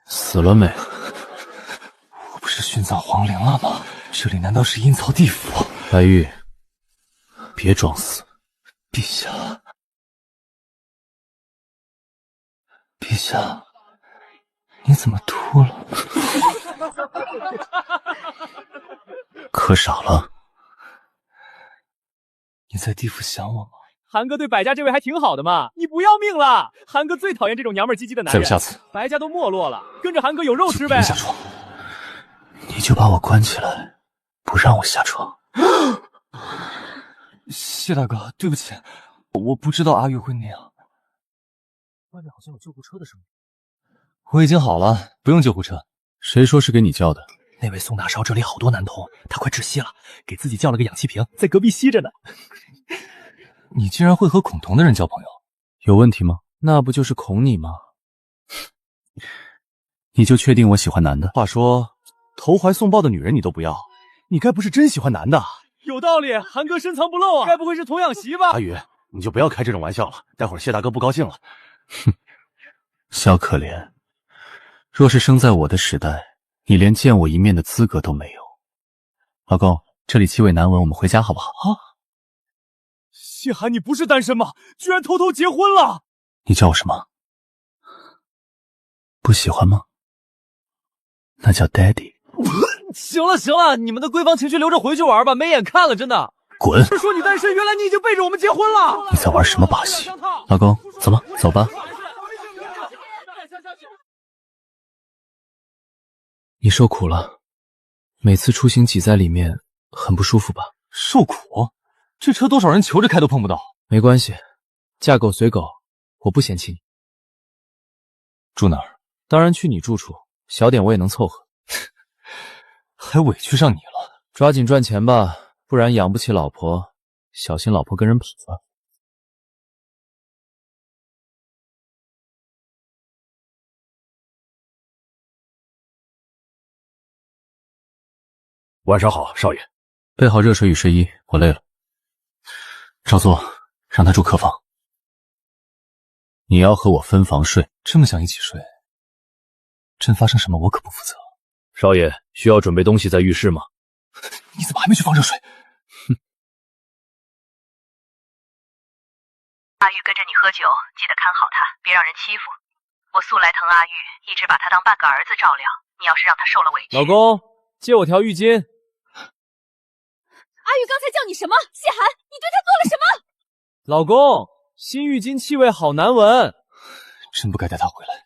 死了没？我不是殉葬皇陵了吗？这里难道是阴曹地府？白玉，别装死。陛下，陛下，你怎么秃了？可傻了。你在地府想我吗？韩哥对白家这位还挺好的嘛，你不要命了？韩哥最讨厌这种娘们唧唧的男人。再有下次，白家都没落了，跟着韩哥有肉吃呗。别下床，你就把我关起来，不让我下床。谢大哥，对不起，我不知道阿玉会那样。外面好像有救护车的声音。我已经好了，不用救护车。谁说是给你叫的？那位宋大少这里好多男童，他快窒息了，给自己叫了个氧气瓶，在隔壁吸着呢。你竟然会和恐同的人交朋友，有问题吗？那不就是恐你吗？你就确定我喜欢男的？话说，投怀送抱的女人你都不要，你该不是真喜欢男的？有道理，韩哥深藏不露啊，该不会是童养媳吧？阿宇，你就不要开这种玩笑了，待会儿谢大哥不高兴了。哼，小可怜，若是生在我的时代，你连见我一面的资格都没有。老公，这里气味难闻，我们回家好不好？啊！谢寒，你不是单身吗？居然偷偷结婚了！你叫我什么？不喜欢吗？那叫 Daddy。行了行了，你们的闺房情趣留着回去玩吧，没眼看了，真的。滚！是说你单身，原来你已经背着我们结婚了。你在玩什么把戏？老公，走吧，走吧。你受苦了，每次出行挤在里面，很不舒服吧？受苦？这车多少人求着开都碰不到。没关系，嫁狗随狗，我不嫌弃你。住哪儿？当然去你住处，小点我也能凑合。还委屈上你了。抓紧赚钱吧，不然养不起老婆，小心老婆跟人跑了。晚上好，少爷。备好热水与睡衣，我累了。少佐，让他住客房。你要和我分房睡？这么想一起睡，真发生什么我可不负责。少爷，需要准备东西在浴室吗？你怎么还没去放热水？哼！阿玉跟着你喝酒，记得看好他，别让人欺负。我素来疼阿玉，一直把他当半个儿子照料。你要是让他受了委屈，老公，借我条浴巾。阿玉刚才叫你什么？谢寒，你对他做了什么？老公，新浴巾气味好难闻，真不该带他回来，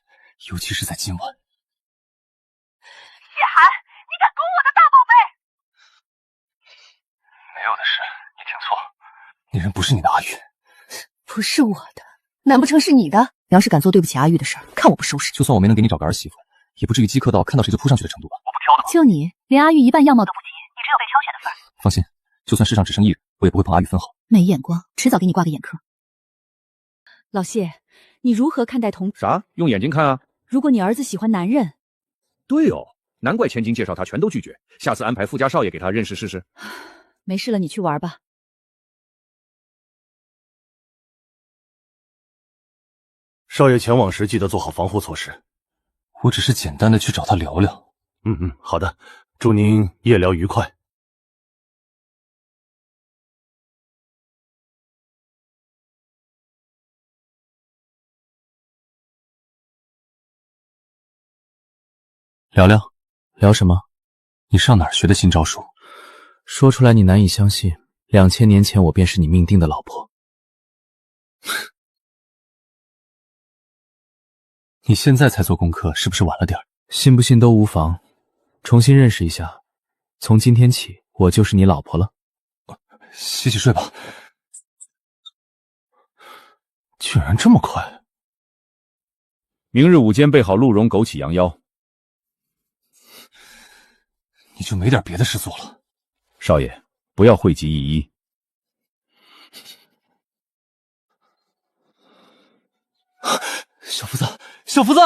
尤其是在今晚。谢寒，你敢攻我的大宝贝？没有的事，你听错，那人不是你的阿玉。不是我的，难不成是你的？你要是敢做对不起阿玉的事儿，看我不收拾你！就算我没能给你找个儿媳妇，也不至于饥渴到看到谁就扑上去的程度吧？我不挑的吗？就你，连阿玉一半样貌都不及，你只有被挑选的份儿。放心，就算世上只剩一人，我也不会碰阿玉分毫。没眼光，迟早给你挂个眼科。老谢，你如何看待同？啥？用眼睛看啊！如果你儿子喜欢男人，对哦，难怪千金介绍他全都拒绝。下次安排富家少爷给他认识试试。没事了，你去玩吧。少爷前往时记得做好防护措施。我只是简单的去找他聊聊。好的，祝您夜聊愉快。聊聊，聊什么？你上哪儿学的新招数？说出来你难以相信，2000年前我便是你命定的老婆。你现在才做功课，是不是晚了点？信不信都无妨，重新认识一下。从今天起，我就是你老婆了。洗洗睡吧。居然这么快！明日午间备好鹿茸枸杞羊腰。你就没点别的事做了？少爷，不要讳疾忌医。小福子，小福子！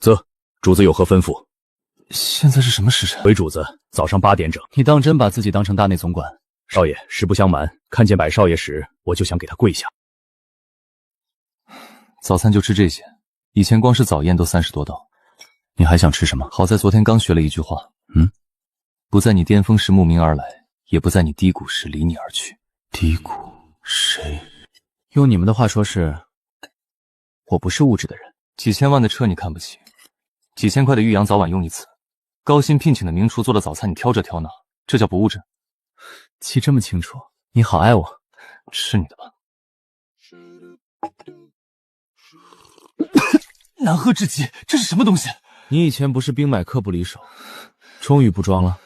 啧，主子有何吩咐？现在是什么时辰？回主子，早上8点整。你当真把自己当成大内总管？少爷，实不相瞒，看见柏少爷时，我就想给他跪下。早餐就吃这些，以前光是早宴都30多道。你还想吃什么？好在昨天刚学了一句话，不在你巅峰时慕名而来，也不在你低谷时离你而去。低谷？谁？用你们的话说是，我不是物质的人。几千万的车你看不起，几千块的玉阳早晚用一次，高薪聘请的名厨做的早餐你挑这挑那，这叫不物质？记这么清楚，你好爱我。吃你的吧。难喝至极，这是什么东西？你以前不是兵买课不离手，终于不装了。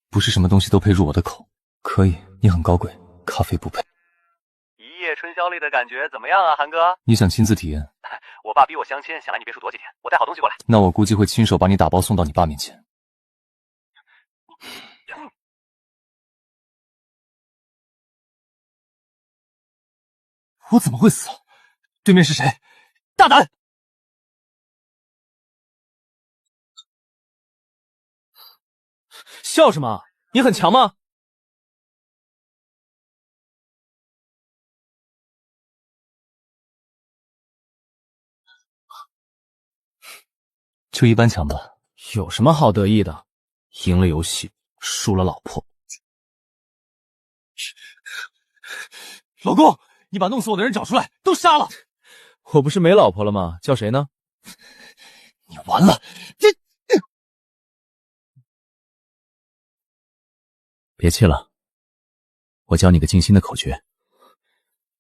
不是什么东西都配入我的口。可以，你很高贵，咖啡不配。一夜春宵里的感觉怎么样啊，韩哥？你想亲自体验？我爸逼我相亲，想来你别墅躲几天，我带好东西过来。那我估计会亲手把你打包送到你爸面前。我怎么会死？对面是谁？大胆！笑什么？你很强吗？就一般强吧。有什么好得意的？赢了游戏，输了老婆。老公，你把弄死我的人找出来，都杀了！我不是没老婆了吗？叫谁呢？你完了！别气了，我教你个静心的口诀。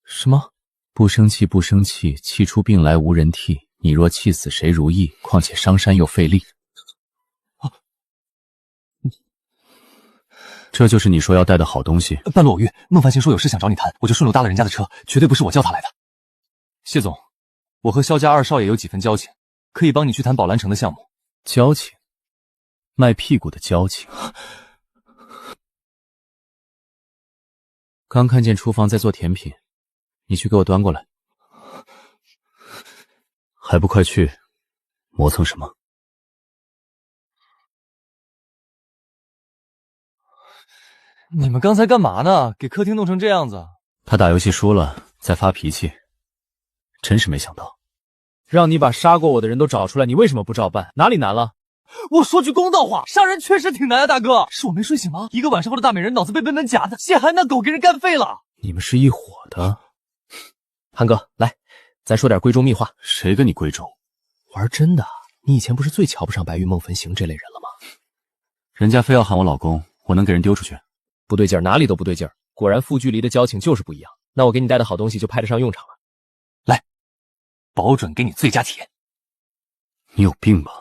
什么？不生气，不生气，气出病来无人替。你若气死谁如意？况且伤山又费力。这就是你说要带的好东西。半路偶遇，孟凡行说有事想找你谈，我就顺路搭了人家的车，绝对不是我叫他来的。谢总，我和萧家二少爷有几分交情，可以帮你去谈宝蓝城的项目。交情？卖屁股的交情。刚看见厨房在做甜品，你去给我端过来。还不快去，磨蹭什么？你们刚才干嘛呢？给客厅弄成这样子。他打游戏输了，在发脾气。真是没想到，让你把杀过我的人都找出来，你为什么不照办？哪里难了？我说句公道话，杀人确实挺难啊，大哥。是我没睡醒吗？一个晚上后的大美人脑子被笨笨夹的，谢寒那狗给人干废了。你们是一伙的。韩哥，来，咱说点闺中密话。谁跟你闺中？玩真的？你以前不是最瞧不上白玉、孟焚行这类人了吗？人家非要喊我老公，我能给人丢出去？不对劲儿，哪里都不对劲儿。果然负距离的交情就是不一样。那我给你带的好东西就派得上用场了。来，保准给你最佳体验。你有病吧？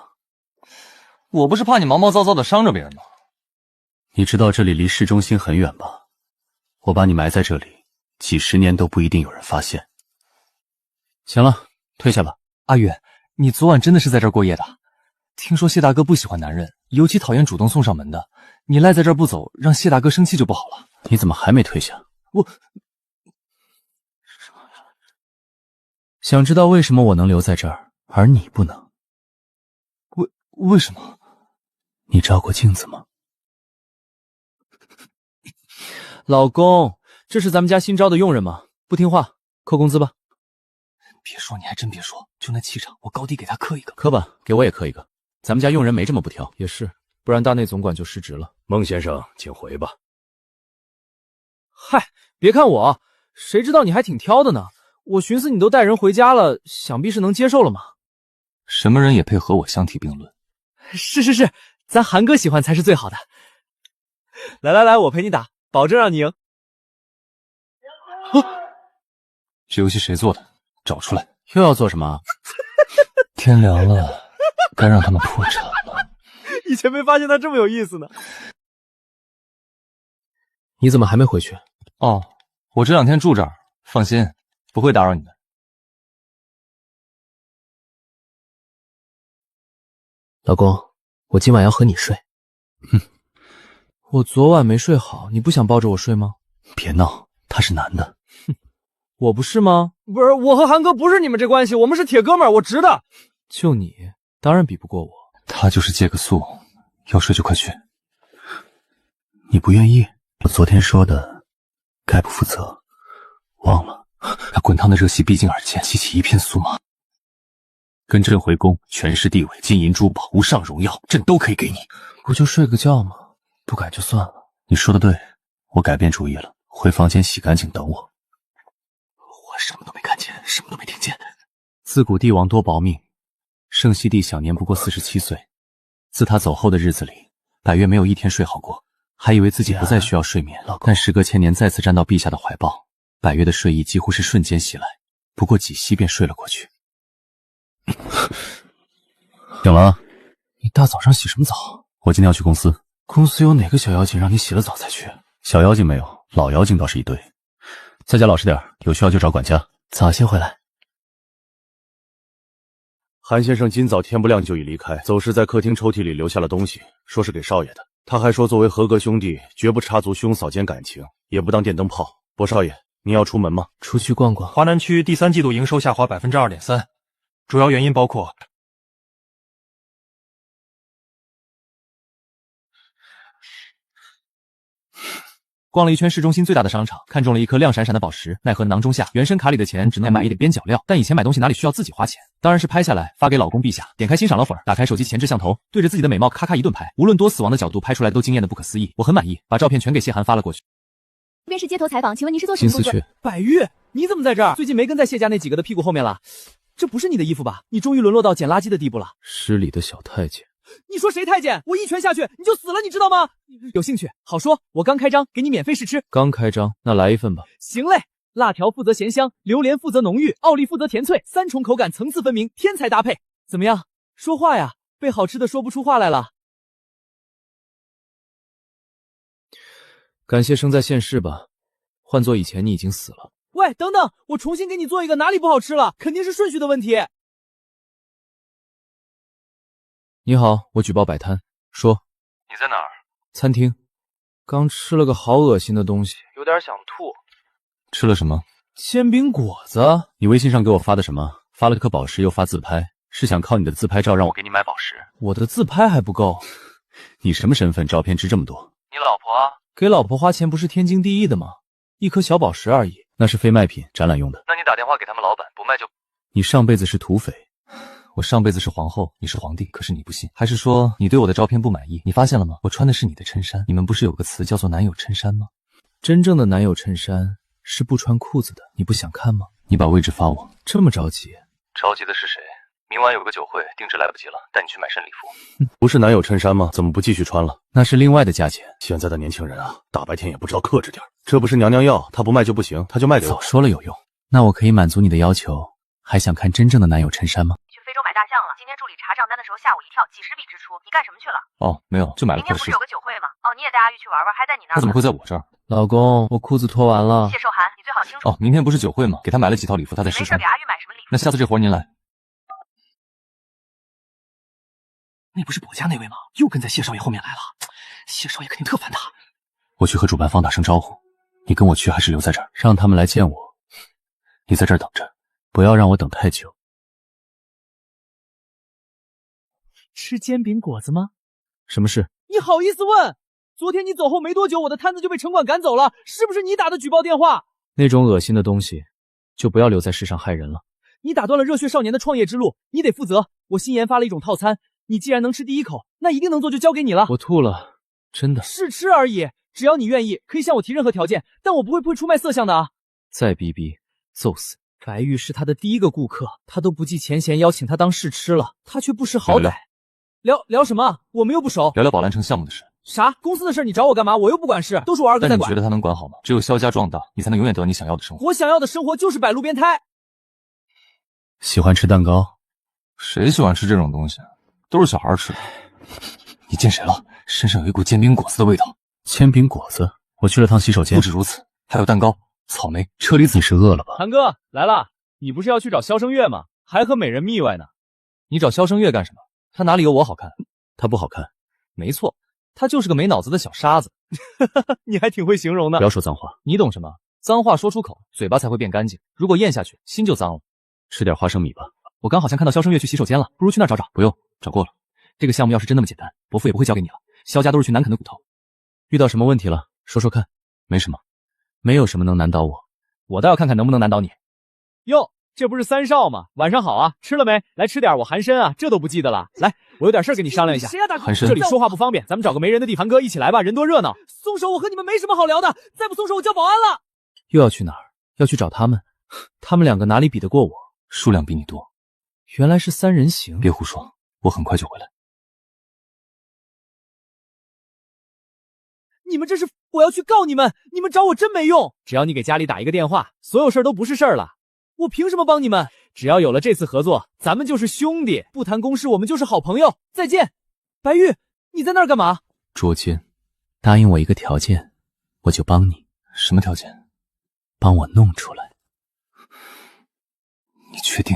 我不是怕你毛毛躁躁的伤着别人吗？你知道这里离市中心很远吧？我把你埋在这里，几十年都不一定有人发现。行了，退下吧。阿宇，你昨晚真的是在这儿过夜的？听说谢大哥不喜欢男人，尤其讨厌主动送上门的。你赖在这儿不走，让谢大哥生气就不好了。你怎么还没退下？我想知道为什么我能留在这儿，而你不能？为什么？你照过镜子吗？老公，这是咱们家新招的佣人吗？不听话，扣工资吧。别说，你还真别说，就那气场，我高低给他磕一个。磕吧，给我也磕一个。咱们家佣人没这么不挑。也是，不然大内总管就失职了。孟先生，请回吧。嗨，别看我，谁知道你还挺挑的呢。我寻思你都带人回家了，想必是能接受了嘛。什么人也配和我相提并论？是，咱韩哥喜欢才是最好的。来，我陪你打，保证让你赢。这游戏谁做的？找出来！又要做什么？天凉了，该让他们破产了。以前没发现他这么有意思呢。你怎么还没回去？哦，我这2天住这儿，放心，不会打扰你们。老公，我今晚要和你睡。我昨晚没睡好，你不想抱着我睡吗？别闹，他是男的。我不是吗？不是，我和韩哥不是你们这关系，我们是铁哥们儿，我直的。就你，当然比不过我。他就是借个宿，要睡就快去。你不愿意？我昨天说的，概不负责，忘了。那滚烫的热气逼近耳间，激起一片酥麻。跟朕回宫，权势地位、金银珠宝、无上荣耀，朕都可以给你。不就睡个觉吗？不改就算了。你说的对，我改变主意了，回房间洗干净等我。我什么都没看见，什么都没听见。自古帝王多薄命，圣熹帝享年不过47岁。自他走后的日子里，百越没有一天睡好过，还以为自己不再需要睡眠，但时隔千年再次站到陛下的怀抱，百越的睡意几乎是瞬间袭来，不过几息便睡了过去。醒了？你大早上洗什么澡？我今天要去公司。公司有哪个小妖精让你洗了澡才去？小妖精没有，老妖精倒是一堆。在家老实点，有需要就找管家。早些回来。韩先生今早天不亮就已离开，走时在客厅抽屉里留下了东西，说是给少爷的。他还说作为合格兄弟，绝不插足兄嫂间感情，也不当电灯泡。薄少爷，你要出门吗？出去逛逛。华南区第3季度营收下滑 2.3%， 主要原因包括逛了一圈市中心最大的商场，看中了一颗亮闪闪的宝石，奈何囊中下，原生卡里的钱只能买一点边角料。但以前买东西哪里需要自己花钱？当然是拍下来发给老公陛下。点开欣赏了会儿，打开手机前置相头，对着自己的美貌咔咔一顿拍，无论多死亡的角度拍出来都惊艳的不可思议。我很满意，把照片全给谢涵发了过去。这边是街头采访，请问您是做什么工作？金丝雀，百玉，你怎么在这儿？最近没跟在谢家那几个的屁股后面了？这不是你的衣服吧？你终于沦落到捡垃圾的地步了。失礼的小太监。你说谁太监？我一拳下去你就死了，你知道吗？有兴趣好说，我刚开张，给你免费试吃。刚开张，那来一份吧。行嘞，辣条负责咸香，榴莲负责浓郁，奥利负责甜脆，3重口感层次分明，天才搭配。怎么样？说话呀，被好吃的说不出话来了。感谢生在现世吧，换做以前你已经死了。喂，等等，我重新给你做一个，哪里不好吃了？肯定是顺序的问题。你好，我举报摆摊。说。你在哪儿？餐厅。刚吃了个好恶心的东西，有点想吐。吃了什么？煎饼果子。你微信上给我发的什么？发了颗宝石又发自拍，是想靠你的自拍照让我给你买宝石？我的自拍还不够。你什么身份？照片值这么多？你老婆啊？给老婆花钱不是天经地义的吗？一颗小宝石而已。那是非卖品，展览用的。那你打电话给他们老板，不卖就……你上辈子是土匪。我上辈子是皇后，你是皇帝，可是你不信，还是说你对我的照片不满意？你发现了吗？我穿的是你的衬衫。你们不是有个词叫做男友衬衫吗？真正的男友衬衫是不穿裤子的，你不想看吗？你把位置发我。这么着急？着急的是谁？明晚有个酒会，定制来不及了，带你去买身礼服。不是男友衬衫吗？怎么不继续穿了？那是另外的价钱。现在的年轻人啊，大白天也不知道克制点。这不是娘娘要，她不卖就不行，她就卖给我。早说了有用。那我可以满足你的要求，还想看真正的男友衬衫吗？去非洲买大象了。今天助理查账单的时候吓我一跳，几十笔支出，你干什么去了？哦，没有，就买了块石。明天不是有个酒会吗？哦，你也带阿玉去玩玩，还在你那儿。他怎么会在我这儿？老公，我裤子脱完了。谢寿涵，你最好清楚。哦，明天不是酒会吗？给他买了几套礼服，他在试穿。没事，给阿玉买什么礼服？那下次这活您来。那不是跛家那位吗？又跟在谢少爷后面来了，谢少爷肯定特烦他。我去和主办方打声招呼，你跟我去还是留在这儿？让他们来见我。你在这儿等着，不要让我等太久。吃煎饼果子吗？什么事？你好意思问？昨天你走后没多久，我的摊子就被城管赶走了，是不是你打的举报电话？那种恶心的东西，就不要留在世上害人了。你打断了热血少年的创业之路，你得负责。我新研发了一种套餐，你既然能吃第一口，那一定能做，就交给你了。我吐了，真的。试吃而已，只要你愿意，可以向我提任何条件，但我不会出卖色相的啊。再逼逼，揍死！白玉是他的第一个顾客，他都不计前嫌邀请他当试吃了，他却不识好歹。聊什么？我们又不熟。聊聊宝蓝城项目的事。啥？公司的事你找我干嘛？我又不管事，都是我二哥在管。但你觉得他能管好吗？只有萧家壮大，你才能永远得到你想要的生活。我想要的生活就是摆路边摊。喜欢吃蛋糕？谁喜欢吃这种东西？都是小孩吃的。你见谁了？身上有一股煎饼果子的味道。煎饼果子？我去了趟洗手间。不止如此，还有蛋糕、草莓、车厘子。你是饿了吧？韩哥来了，你不是要去找萧声月吗？还和美人蜜外呢。你找萧声月干什么？他哪里有我好看？他不好看。没错，他就是个没脑子的小沙子。你还挺会形容的。不要说脏话。你懂什么？脏话说出口，嘴巴才会变干净。如果咽下去，心就脏了。吃点花生米吧。我刚好像看到萧声月去洗手间了，不如去那儿找找。不用，找过了。这个项目要是真那么简单，伯父也不会交给你了。萧家都是群难啃的骨头。遇到什么问题了？说说看。没什么。没有什么能难倒我。我倒要看看能不能难倒你。哟，这不是三少吗？晚上好啊，吃了没？来吃点，我韩申啊，这都不记得了。来，我有点事跟你商量一下。谁呀，大哥？韩申，这里说话不方便，咱们找个没人的地方，哥一起来吧，人多热闹。松手，我和你们没什么好聊的，再不松手我叫保安了。又要去哪儿？要去找他们？他们两个哪里比得过我？数量比你多。原来是三人行。别胡说，我很快就回来。你们这是，我要去告你们！你们找我真没用。只要你给家里打一个电话，所有事儿都不是事儿了。我凭什么帮你们？只要有了这次合作，咱们就是兄弟，不谈公事，我们就是好朋友。再见。白玉，你在那儿干嘛？捉奸。答应我一个条件，我就帮你。什么条件？帮我弄出来。你确定？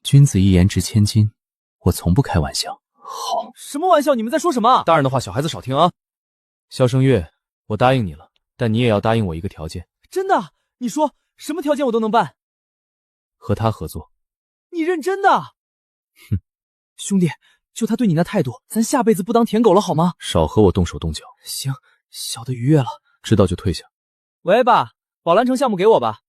君子一言值千金，我从不开玩笑。好。什么玩笑？你们在说什么？大人的话小孩子少听啊。萧声月，我答应你了，但你也要答应我一个条件。真的？你说什么条件我都能办。和他合作。你认真的？哼，兄弟，就他对你那态度，咱下辈子不当舔狗了好吗？少和我动手动脚。行，小的逾越了。知道就退下。喂，爸，宝蓝城项目给我吧。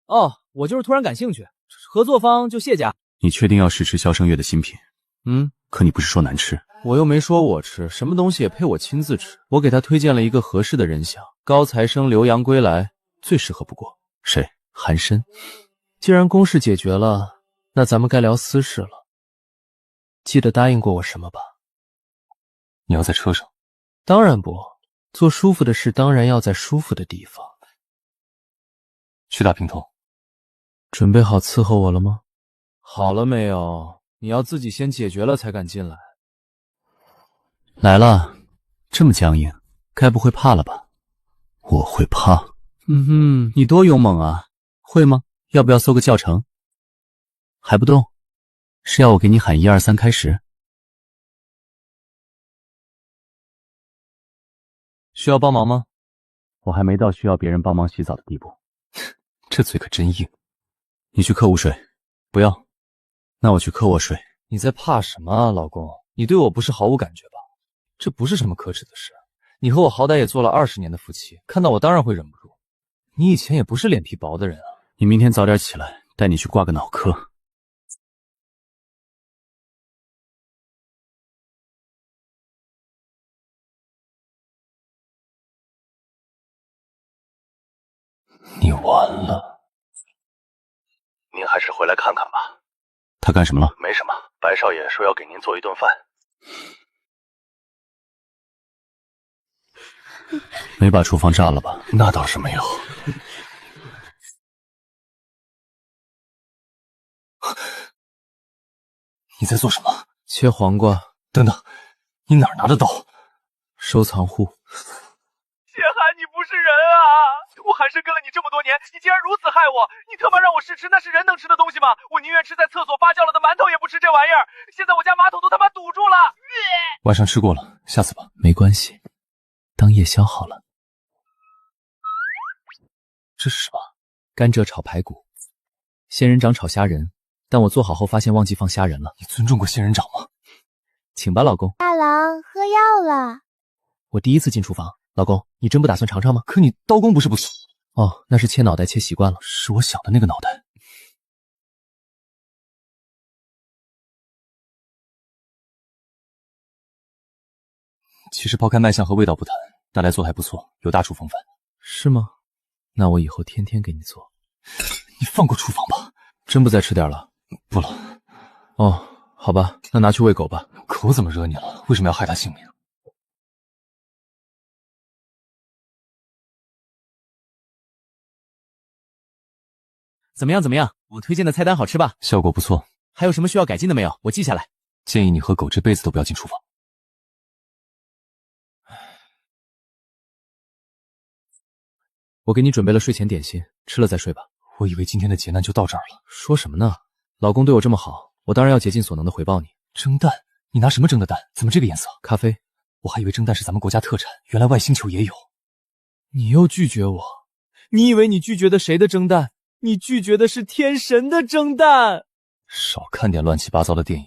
哦，我就是突然感兴趣，合作方就谢家。你确定要试吃萧声月的新品？可你不是说难吃？我又没说我吃，什么东西也配我亲自吃。我给他推荐了一个合适的人选，高材生留洋归来，最适合不过。谁？韩申。既然公事解决了，那咱们该聊私事了。记得答应过我什么吧？你要在车上？当然不，做舒服的事当然要在舒服的地方。去大平头。准备好伺候我了吗？好了没有？你要自己先解决了才敢进来。来了，这么僵硬，该不会怕了吧？我会怕。你多勇猛啊！会吗？要不要搜个教程？还不动？是要我给你喊1、2、3开始？需要帮忙吗？我还没到需要别人帮忙洗澡的地步。这嘴可真硬。你去客屋睡。不要。那我去客卧睡。你在怕什么啊，老公？你对我不是毫无感觉吧？这不是什么可耻的事。你和我好歹也做了20年的夫妻，看到我当然会忍不住。你以前也不是脸皮薄的人啊。你明天早点起来，带你去挂个脑科。你完了。您还是回来看看吧。他干什么了？没什么，白少爷说要给您做一顿饭。没把厨房炸了吧？那倒是没有。你在做什么？切黄瓜。等等，你哪儿拿的刀？收藏户。谢寒，你不是人啊！我韩申跟了你这么多年，你竟然如此害我！你特么让我试吃，那是人能吃的东西吗？我宁愿吃在厕所发酵了的馒头，也不吃这玩意儿。现在我家马桶都他妈堵住了。晚上吃过了，下次吧。没关系，当夜宵好了。这是什么？甘蔗炒排骨，仙人掌炒虾仁，但我做好后发现忘记放虾仁了。你尊重过仙人掌吗？请吧，老公。大郎喝药了。我第一次进厨房，老公，你真不打算尝尝吗？可你刀工不是不错。哦，那是切脑袋切习惯了。是我想的那个脑袋。其实抛开卖相和味道不谈，大来做还不错，有大厨风范。是吗？那我以后天天给你做。你放过厨房吧。真不再吃点了？不了。哦，好吧，那拿去喂狗吧。狗怎么惹你了？为什么要害它性命？怎么样？怎么样？我推荐的菜单好吃吧？效果不错。还有什么需要改进的没有？我记下来。建议你和狗这辈子都不要进厨房。我给你准备了睡前点心，吃了再睡吧。我以为今天的劫难就到这儿了。说什么呢？老公对我这么好，我当然要竭尽所能的回报你。蒸蛋？你拿什么蒸的蛋？怎么这个颜色？咖啡。我还以为蒸蛋是咱们国家特产，原来外星球也有。你又拒绝我？你以为你拒绝的谁的蒸蛋？你拒绝的是天神的蒸蛋。少看点乱七八糟的电影。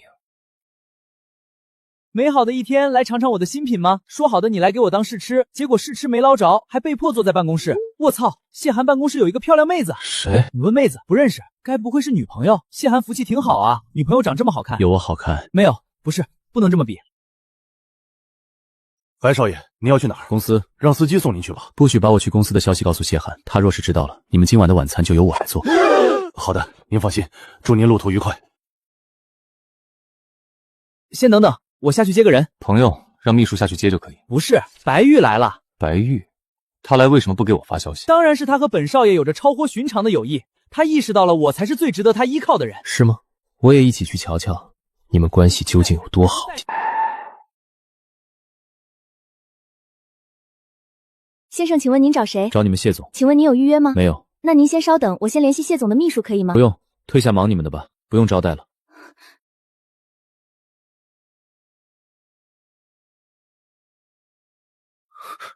美好的一天，来尝尝我的新品吗？说好的你来给我当试吃，结果试吃没捞着，还被迫坐在办公室。我操，谢涵办公室有一个漂亮妹子。谁？你问妹子不认识，该不会是女朋友？谢涵福气挺好啊，女朋友长这么好看。有我好看？没有，不是，不能这么比。白少爷，您要去哪儿？公司，让司机送您去吧。不许把我去公司的消息告诉谢涵，他若是知道了，你们今晚的晚餐就由我来做。好的，您放心，祝您路途愉快。先等等，我下去接个人。朋友，让秘书下去接就可以。不是，白玉来了。白玉，他来为什么不给我发消息？当然是他和本少爷有着超乎寻常的友谊，他意识到了我才是最值得他依靠的人。是吗？我也一起去瞧瞧，你们关系究竟有多好。先生，请问您找谁？找你们谢总。请问您有预约吗？没有。那您先稍等，我先联系谢总的秘书可以吗？不用，退下忙你们的吧，不用招待了。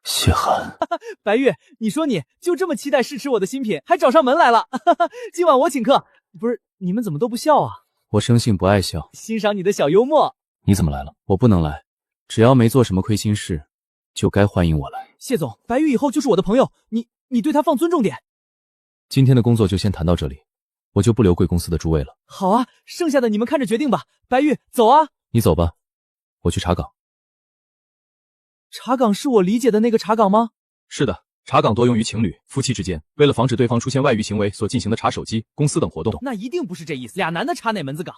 谢涵，白玉，你说你就这么期待试吃我的新品，还找上门来了。今晚我请客。不是，你们怎么都不笑啊？我生性不爱笑。欣赏你的小幽默。你怎么来了？我不能来，只要没做什么亏心事，就该欢迎我来。谢总，白玉以后就是我的朋友，你对他放尊重点。今天的工作就先谈到这里，我就不留贵公司的诸位了。好啊，剩下的你们看着决定吧。白玉，走啊。你走吧，我去查岗。查岗是我理解的那个查岗吗？是的，查岗多用于情侣、夫妻之间，为了防止对方出现外遇行为所进行的查手机、公司等活动。那一定不是这意思，俩男的查哪门子岗？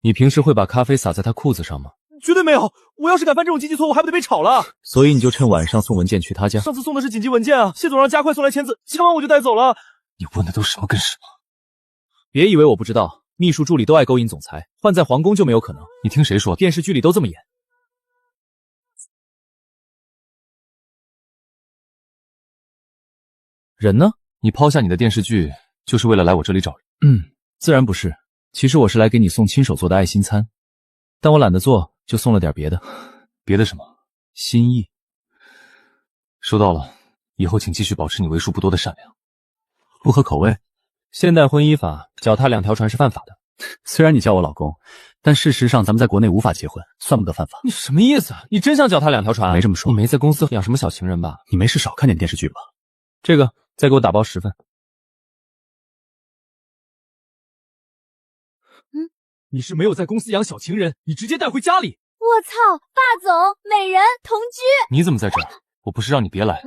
你平时会把咖啡洒在他裤子上吗？绝对没有，我要是敢犯这种低级错误，还不得被炒了？所以你就趁晚上送文件去他家。上次送的是紧急文件啊，谢总让加快送来签字，签完我就带走了。你问的都什么跟什么？别以为我不知道，秘书助理都爱勾引总裁，换在皇宫就没有可能。你听谁说的？电视剧里都这么演。人呢？你抛下你的电视剧，就是为了来我这里找人？自然不是。其实我是来给你送亲手做的爱心餐，但我懒得做，就送了点别的。别的什么？心意。收到了，以后请继续保持你为数不多的善良。不合口味？现代婚姻法，脚踏两条船是犯法的。虽然你叫我老公，但事实上咱们在国内无法结婚，算不得犯法。你什么意思？你真想脚踏两条船？没这么说。你没在公司养什么小情人吧？你没事少看点电视剧吧。这个再给我打包10份。你是没有在公司养小情人，你直接带回家里。我操，霸总，美人同居。你怎么在这儿？我不是让你别来。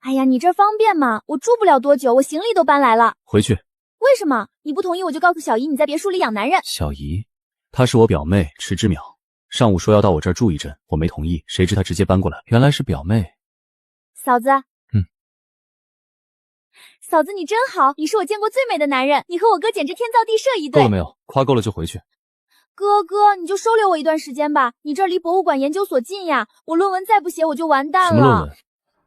哎呀，你这方便吗？我住不了多久，我行李都搬来了。回去。为什么？你不同意我就告诉小姨你在别墅里养男人。小姨，她是我表妹池之淼，上午说要到我这儿住一阵，我没同意，谁知她直接搬过来。原来是表妹。嫂子。嫂子你真好，你是我见过最美的男人，你和我哥简直天造地设一对。够了没有？夸够了就回去。哥，你就收留我一段时间吧，你这儿离博物馆研究所近呀，我论文再不写我就完蛋了。什么论文？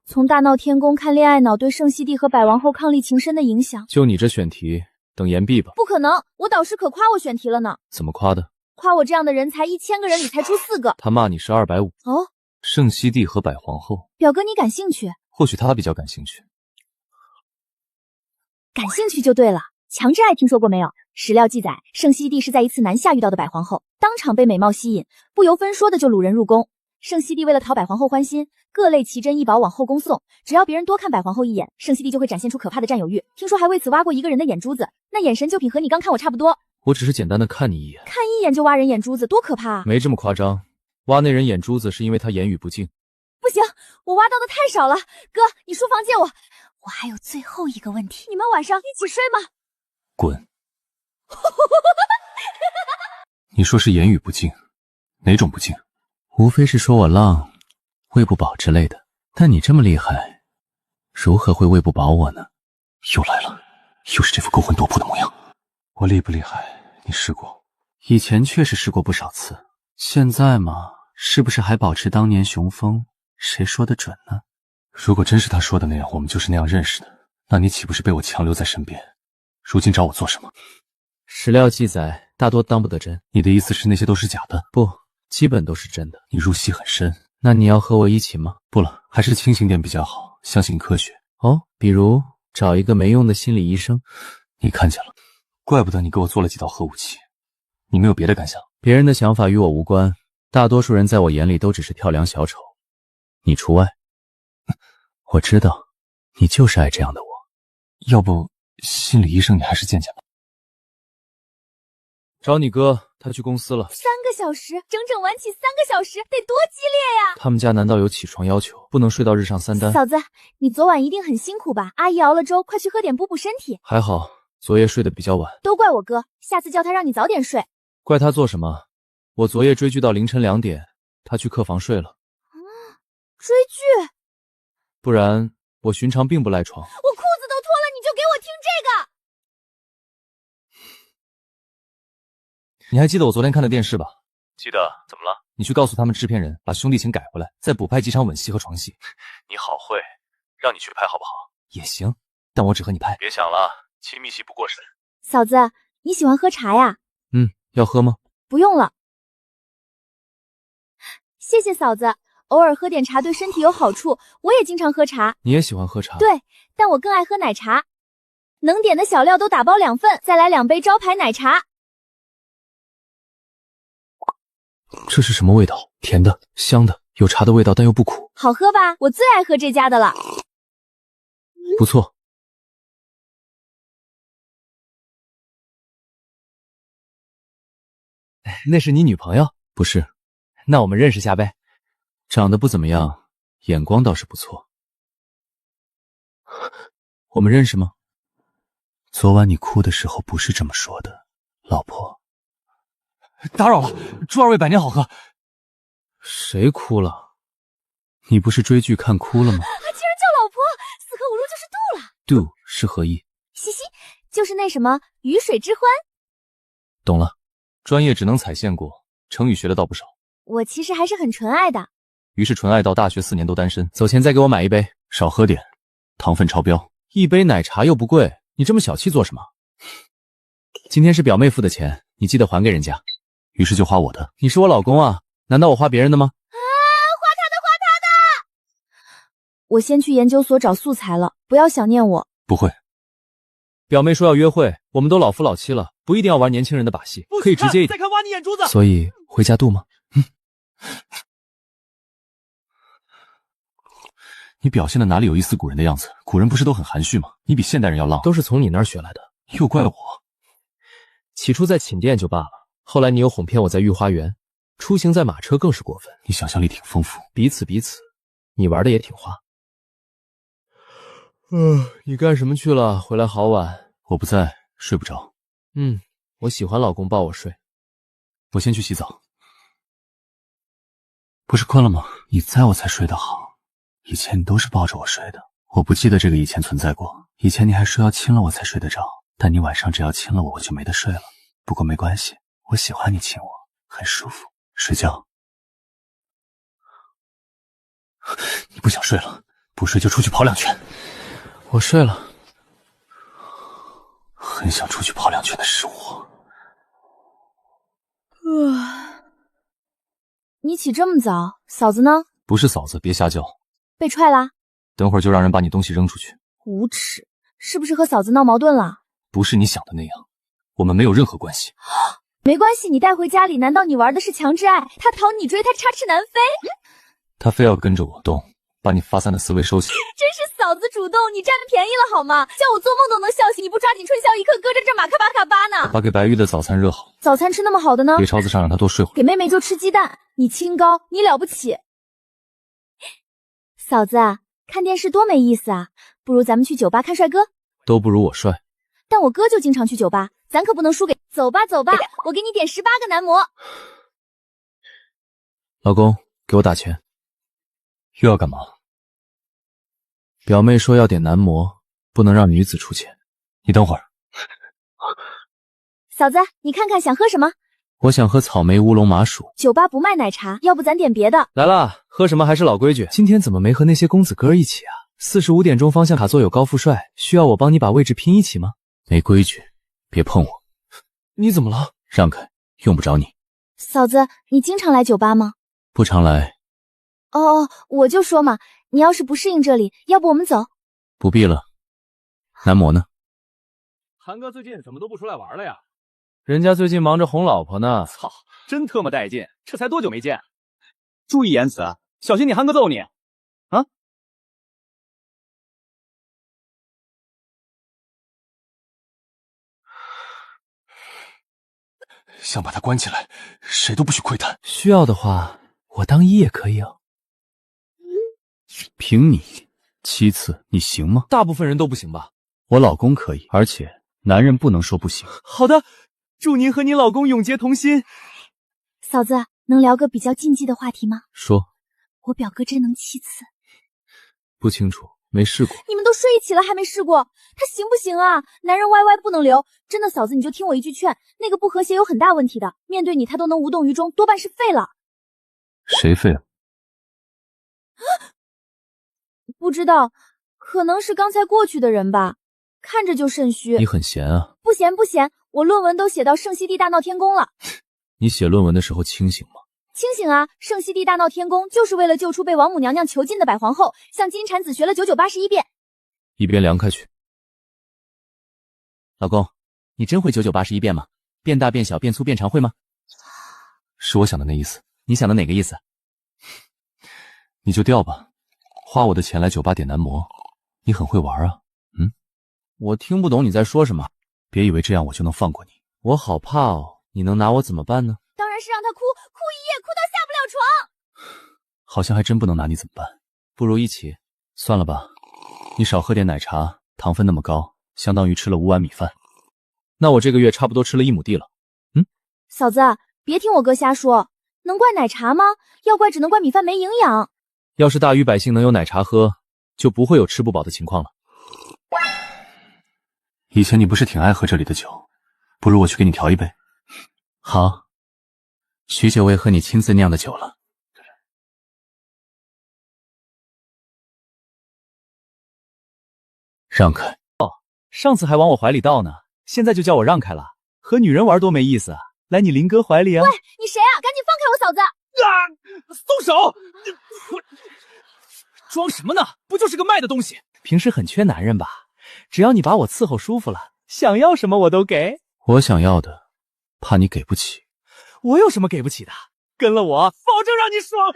从大闹天宫看恋爱脑对圣熹帝和百王后伉俪情深的影响。就你这选题，等延毕吧。不可能，我导师可夸我选题了呢。怎么夸的？夸我这样的人才1000个人里才出4个。他骂你是250。哦，圣熹帝和百皇后。表哥你感兴趣？或许他比较感兴趣。感兴趣就对了。强制爱听说过没有？史料记载，圣熹帝是在一次南下遇到的百皇后，当场被美貌吸引，不由分说的就掳人入宫。圣熹帝为了讨百皇后欢心，各类奇珍异宝往后宫送，只要别人多看百皇后一眼，圣熹帝就会展现出可怕的占有欲。听说还为此挖过一个人的眼珠子，那眼神就品和你刚看我差不多。我只是简单的看你一眼。看一眼就挖人眼珠子，多可怕啊！没这么夸张，挖那人眼珠子是因为他言语不敬。不行，我挖到的太少了。哥，你书房借我。我还有最后一个问题，你们晚上一起睡吗？滚！你说是言语不敬，哪种不敬？无非是说我浪，喂不饱之类的。但你这么厉害，如何会喂不饱我呢？又来了，又是这副勾魂夺魄的模样。我厉不厉害？你试过？以前确实试过不少次，现在嘛，是不是还保持当年雄风？谁说的准呢？如果真是他说的那样，我们就是那样认识的，那你岂不是被我强留在身边？如今找我做什么？史料记载大多当不得真。你的意思是那些都是假的？不，基本都是真的。你入戏很深。那你要和我一起吗？不了，还是清醒点比较好，相信科学。哦，比如找一个没用的心理医生。你看见了，怪不得你给我做了几道核武器。你没有别的感想？别人的想法与我无关，大多数人在我眼里都只是跳梁小丑，你除外。我知道，你就是爱这样的我。要不心理医生你还是见见吧。找你哥，他去公司了。3个小时，整整晚起3个小时，得多激烈呀！他们家难道有起床要求，不能睡到日上3单？嫂子，你昨晚一定很辛苦吧？阿姨熬了粥，快去喝点补补身体。还好，昨夜睡得比较晚。都怪我哥，下次叫他让你早点睡。怪他做什么？我昨夜追剧到凌晨2点，他去客房睡了。追剧？不然我寻常并不赖床。我裤子都脱了，你就给我听这个？你还记得我昨天看的电视吧？记得，怎么了？你去告诉他们制片人把兄弟情改回来，再补拍几场吻戏和床戏。你好会，让你去拍好不好？也行，但我只和你拍。别想了，亲密戏不过审。嫂子，你喜欢喝茶呀？要喝吗？不用了。谢谢嫂子，偶尔喝点茶对身体有好处，我也经常喝茶。你也喜欢喝茶？对，但我更爱喝奶茶。能点的小料都打包2份，再来2杯招牌奶茶。这是什么味道？甜的、香的，有茶的味道，但又不苦。好喝吧？我最爱喝这家的了。不错。那是你女朋友？不是。那我们认识下呗。长得不怎么样，眼光倒是不错。我们认识吗？昨晚你哭的时候不是这么说的，老婆。打扰了，祝2位百年好合。谁哭了？你不是追剧看哭了吗？竟然叫老婆，4舍5入就是度了。度是合意。嘻嘻，就是那什么鱼水之欢。懂了。专业只能踩线过，成语学的倒不少。我其实还是很纯爱的。于是纯爱到大学4年都单身。走前再给我买一杯，少喝点，糖分超标。一杯奶茶又不贵，你这么小气做什么？今天是表妹付的钱，你记得还给人家。于是就花我的。你是我老公啊，难道我花别人的吗？花他的。我先去研究所找素材了，不要想念我。不会。表妹说要约会，我们都老夫老妻了，不一定要玩年轻人的把戏，可以直接一点。再看挖你眼珠子。所以回家度吗？你表现的哪里有一丝古人的样子？古人不是都很含蓄吗？你比现代人要浪。都是从你那儿学来的。又怪我。起初在寝殿就罢了，后来你又哄骗我在御花园，出行在马车更是过分。你想象力挺丰富。彼此，你玩的也挺花。你干什么去了？回来好晚。我不在，睡不着。我喜欢老公抱我睡。我先去洗澡。不是困了吗？你在我才睡得好。以前你都是抱着我睡的，我不记得这个以前存在过。以前你还说要亲了我才睡得着，但你晚上只要亲了我，我就没得睡了。不过没关系，我喜欢你亲我，很舒服。睡觉。你不想睡了？不睡就出去跑2圈。我睡了。很想出去跑2圈的是我。你起这么早，嫂子呢？不是嫂子，别瞎叫。被踹啦？等会儿就让人把你东西扔出去。无耻！是不是和嫂子闹矛盾了？不是你想的那样，我们没有任何关系。没关系，你带回家里，难道你玩的是强制爱？他讨你追，他插翅难飞。他非要跟着我动，把你发散的思维收起。真是嫂子主动，你占了便宜了好吗？叫我做梦都能笑醒，你不抓紧春宵一刻，搁着这马卡巴卡巴呢？把给白玉的早餐热好。早餐吃那么好的呢？别超子上，让他多睡会儿。给妹妹就吃鸡蛋。你清高，你了不起。嫂子，看电视多没意思啊，不如咱们去酒吧看帅哥。都不如我帅。但我哥就经常去酒吧，咱可不能输给。走吧，我给你点18个男模。老公，给我打钱。又要干嘛？表妹说要点男模，不能让女子出钱。你等会儿。嫂子，你看看想喝什么？我想喝草莓乌龙麻薯。酒吧不卖奶茶，要不咱点别的。来啦，喝什么还是老规矩。今天怎么没和那些公子哥一起啊？45点钟方向卡座有高富帅，需要我帮你把位置拼一起吗？没规矩，别碰我。你怎么了？让开，用不着你。嫂子，你经常来酒吧吗？不常来。哦，我就说嘛，你要是不适应这里，要不我们走？不必了。男模呢？韩哥最近怎么都不出来玩了呀？人家最近忙着哄老婆呢。操，真特么带劲！这才多久没见？注意言辞，小心你韩哥揍你！啊！想把他关起来，谁都不许窥探。需要的话，我当一也可以啊。凭你7次，你行吗？大部分人都不行吧？我老公可以，而且男人不能说不行。好的，祝您和您老公永结同心。嫂子，能聊个比较禁忌的话题吗？说。我表哥真能7次？不清楚，没试过。你们都睡一起了还没试过，他行不行啊？男人 YY 不能留，真的嫂子你就听我一句劝，那个不和谐有很大问题的，面对你他都能无动于衷，多半是废了。谁废了？不知道，可能是刚才过去的人吧，看着就肾虚。你很闲啊？不闲不闲，我论文都写到圣西地大闹天宫了。你写论文的时候清醒吗？清醒啊！圣西地大闹天宫就是为了救出被王母娘娘囚禁的百皇后，向金蝉子学了9981遍。一边凉开去。老公，你真会9981遍吗？变大变小变粗变长会吗？是我想的那意思。你想的哪个意思？你就调吧，花我的钱来酒吧点男模，你很会玩啊。我听不懂你在说什么。别以为这样我就能放过你。我好怕哦，你能拿我怎么办呢？当然是让他哭一夜，哭到下不了床。好像还真不能拿你怎么办？不如一起。算了吧，你少喝点奶茶，糖分那么高，相当于吃了5碗米饭。那我这个月差不多吃了1亩地了。嫂子，别听我哥瞎说，能怪奶茶吗？要怪只能怪米饭没营养。要是大禹百姓能有奶茶喝，就不会有吃不饱的情况了。以前你不是挺爱喝这里的酒，不如我去给你调一杯。好，许久未喝你亲自酿的酒了。让开！哦，上次还往我怀里倒呢，现在就叫我让开了。和女人玩多没意思啊！来你林哥怀里啊！喂，你谁啊？赶紧放开我嫂子！松手！装什么呢？不就是个卖的东西？平时很缺男人吧？只要你把我伺候舒服了，想要什么我都给。我想要的，怕你给不起。我有什么给不起的？跟了我，保证让你爽！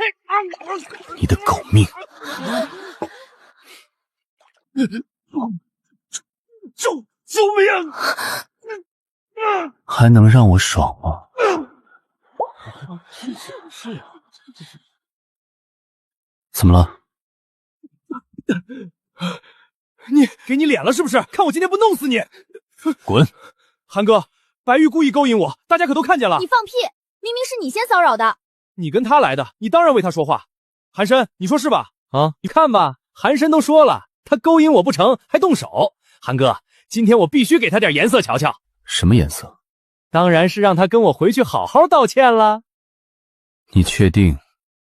你的狗命！救命！还能让我爽吗？怎么了？你给你脸了是不是？看我今天不弄死你！滚！韩哥，白玉故意勾引我，大家可都看见了。你放屁！明明是你先骚扰的。你跟他来的，你当然为他说话。韩申，你说是吧？啊，你看吧，韩申都说了，他勾引我不成，还动手。韩哥，今天我必须给他点颜色瞧瞧。什么颜色？当然是让他跟我回去好好道歉了。你确定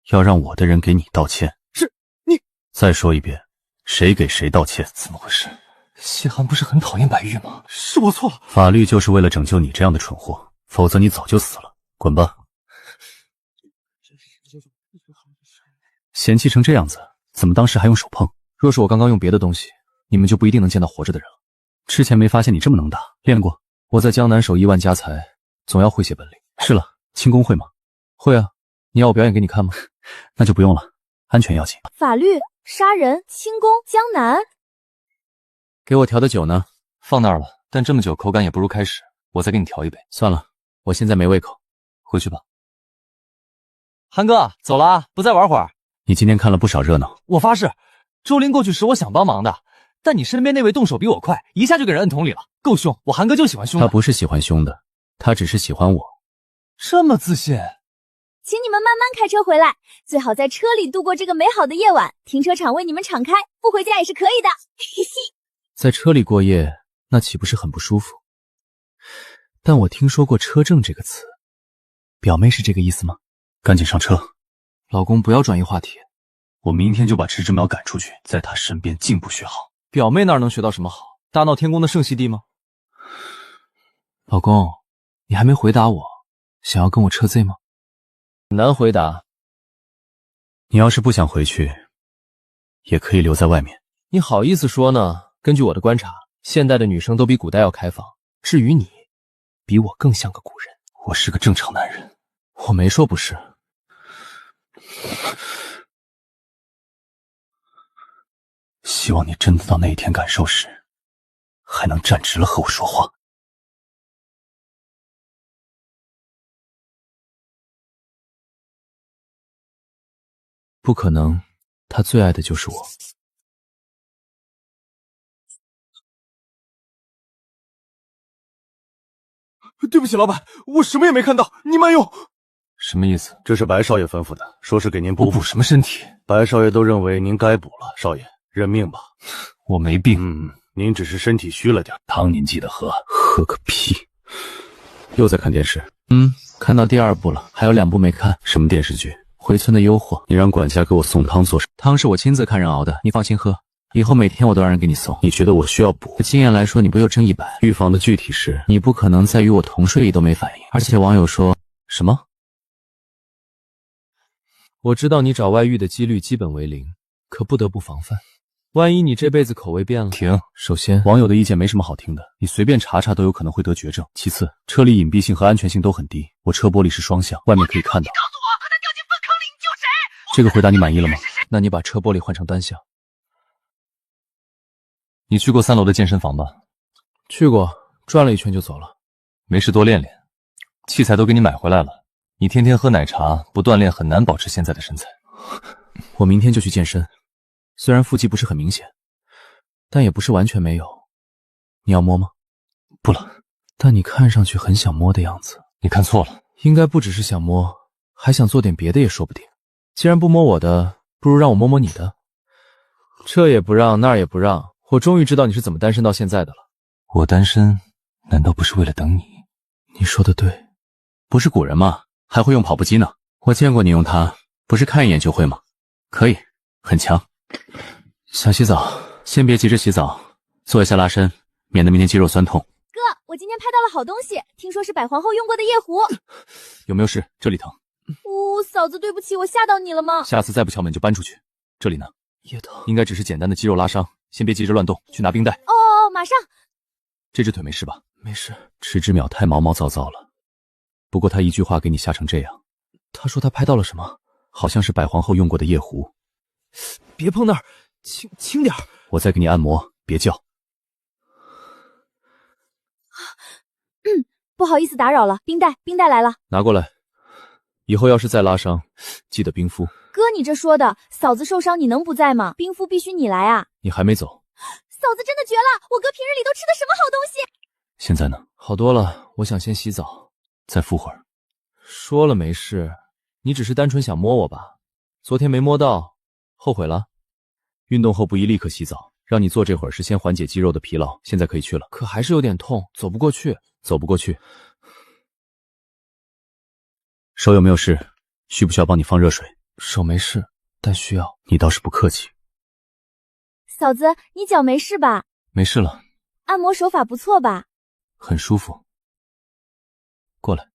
要让我的人给你道歉？是你。再说一遍，谁给谁道歉？怎么回事？谢寒不是很讨厌白玉吗？是我错了。法律就是为了拯救你这样的蠢货，否则你早就死了。滚吧！嫌弃成这样子，怎么当时还用手碰？若是我刚刚用别的东西，你们就不一定能见到活着的人了。之前没发现你这么能打，练过？我在江南守1万家财，总要会些本领。是了，轻功会吗？会啊，你要我表演给你看吗？那就不用了，安全要紧。法律、杀人、轻功、江南。给我调的酒呢？放那儿了，但这么久口感也不如开始，我再给你调一杯。算了，我现在没胃口，回去吧。韩哥，走了啊，不再玩会儿。你今天看了不少热闹。我发誓，周林过去时我想帮忙的，但你身边那位动手比我快，一下就给人摁桶里了，够凶。我韩哥就喜欢凶的。他不是喜欢凶的，他只是喜欢我。这么自信。请你们慢慢开车回来，最好在车里度过这个美好的夜晚。停车场为你们敞开，不回家也是可以的。在车里过夜，那岂不是很不舒服？但我听说过车震这个词，表妹是这个意思吗？赶紧上车。老公，不要转移话题。我明天就把池之苗赶出去，在他身边进步学好。表妹那儿能学到什么好？大闹天宫的圣西地吗？老公，你还没回答我，想要跟我撤罪吗？很难回答。你要是不想回去，也可以留在外面。你好意思说呢？根据我的观察，现代的女生都比古代要开放。至于你，比我更像个古人。我是个正常男人，我没说不是。希望你真的到那一天感受时，还能站直了和我说话。不可能，他最爱的就是我。对不起，老板，我什么也没看到，你慢用。什么意思？这是白少爷吩咐的，说是给您补我补什么身体？白少爷都认为您该补了，少爷认命吧。我没病。您只是身体虚了点。汤您记得喝，喝个屁！又在看电视？看到第2部了，还有2部没看。什么电视剧？回村的诱惑。你让管家给我送汤做什么？汤是我亲自看人熬的，你放心喝。以后每天我都让人给你送。你觉得我需要补？经验来说，你不有正100。预防的具体是，你不可能在与我同睡里都没反应。而且网友说什么？我知道你找外遇的几率基本为0，可不得不防范。万一你这辈子口味变了。停！首先，网友的意见没什么好听的，你随便查查都有可能会得绝症。其次，车里隐蔽性和安全性都很低，我车玻璃是双向，外面可以看到。告诉我，和他掉进粪坑里，你救谁？这个回答你满意了吗？那你把车玻璃换成单向。你去过3楼的健身房吧？去过，转了一圈就走了。没事多练练，器材都给你买回来了。你天天喝奶茶，不锻炼很难保持现在的身材。我明天就去健身，虽然腹肌不是很明显，但也不是完全没有。你要摸吗？不了。但你看上去很想摸的样子。你看错了，应该不只是想摸，还想做点别的也说不定。既然不摸我的，不如让我摸摸你的。这也不让，那儿也不让。我终于知道你是怎么单身到现在的了。我单身难道不是为了等你？你说的对。不是古人吗？还会用跑步机呢。我见过你用它，不是看一眼就会吗？可以，很强。想洗澡，先别急着洗澡，做一下拉伸，免得明天肌肉酸痛。哥，我今天拍到了好东西，听说是百皇后用过的夜壶。有没有事？这里疼。嫂子，对不起，我吓到你了吗？下次再不敲门就搬出去。这里呢？也疼。应该只是简单的肌肉拉伤，先别急着乱动，去拿冰袋。哦，马上。这只腿没事吧？没事。池之淼太毛毛躁躁了，不过他一句话给你吓成这样。他说他拍到了什么？好像是百皇后用过的夜壶。别碰那儿，轻点。我再给你按摩，别叫。不好意思打扰了，冰袋来了，拿过来。以后要是再拉伤，记得冰敷。哥，你这说的，嫂子受伤你能不在吗？冰敷必须你来啊！你还没走。嫂子真的绝了，我哥平日里都吃的什么好东西？现在呢？好多了，我想先洗澡，再敷会儿。说了没事，你只是单纯想摸我吧？昨天没摸到，后悔了？运动后不宜立刻洗澡，让你做这会儿是先缓解肌肉的疲劳，现在可以去了。可还是有点痛，走不过去。走不过去。手有没有事？需不需要帮你放热水？手没事，但需要。你倒是不客气。嫂子，你脚没事吧？没事了。按摩手法不错吧？很舒服。过来。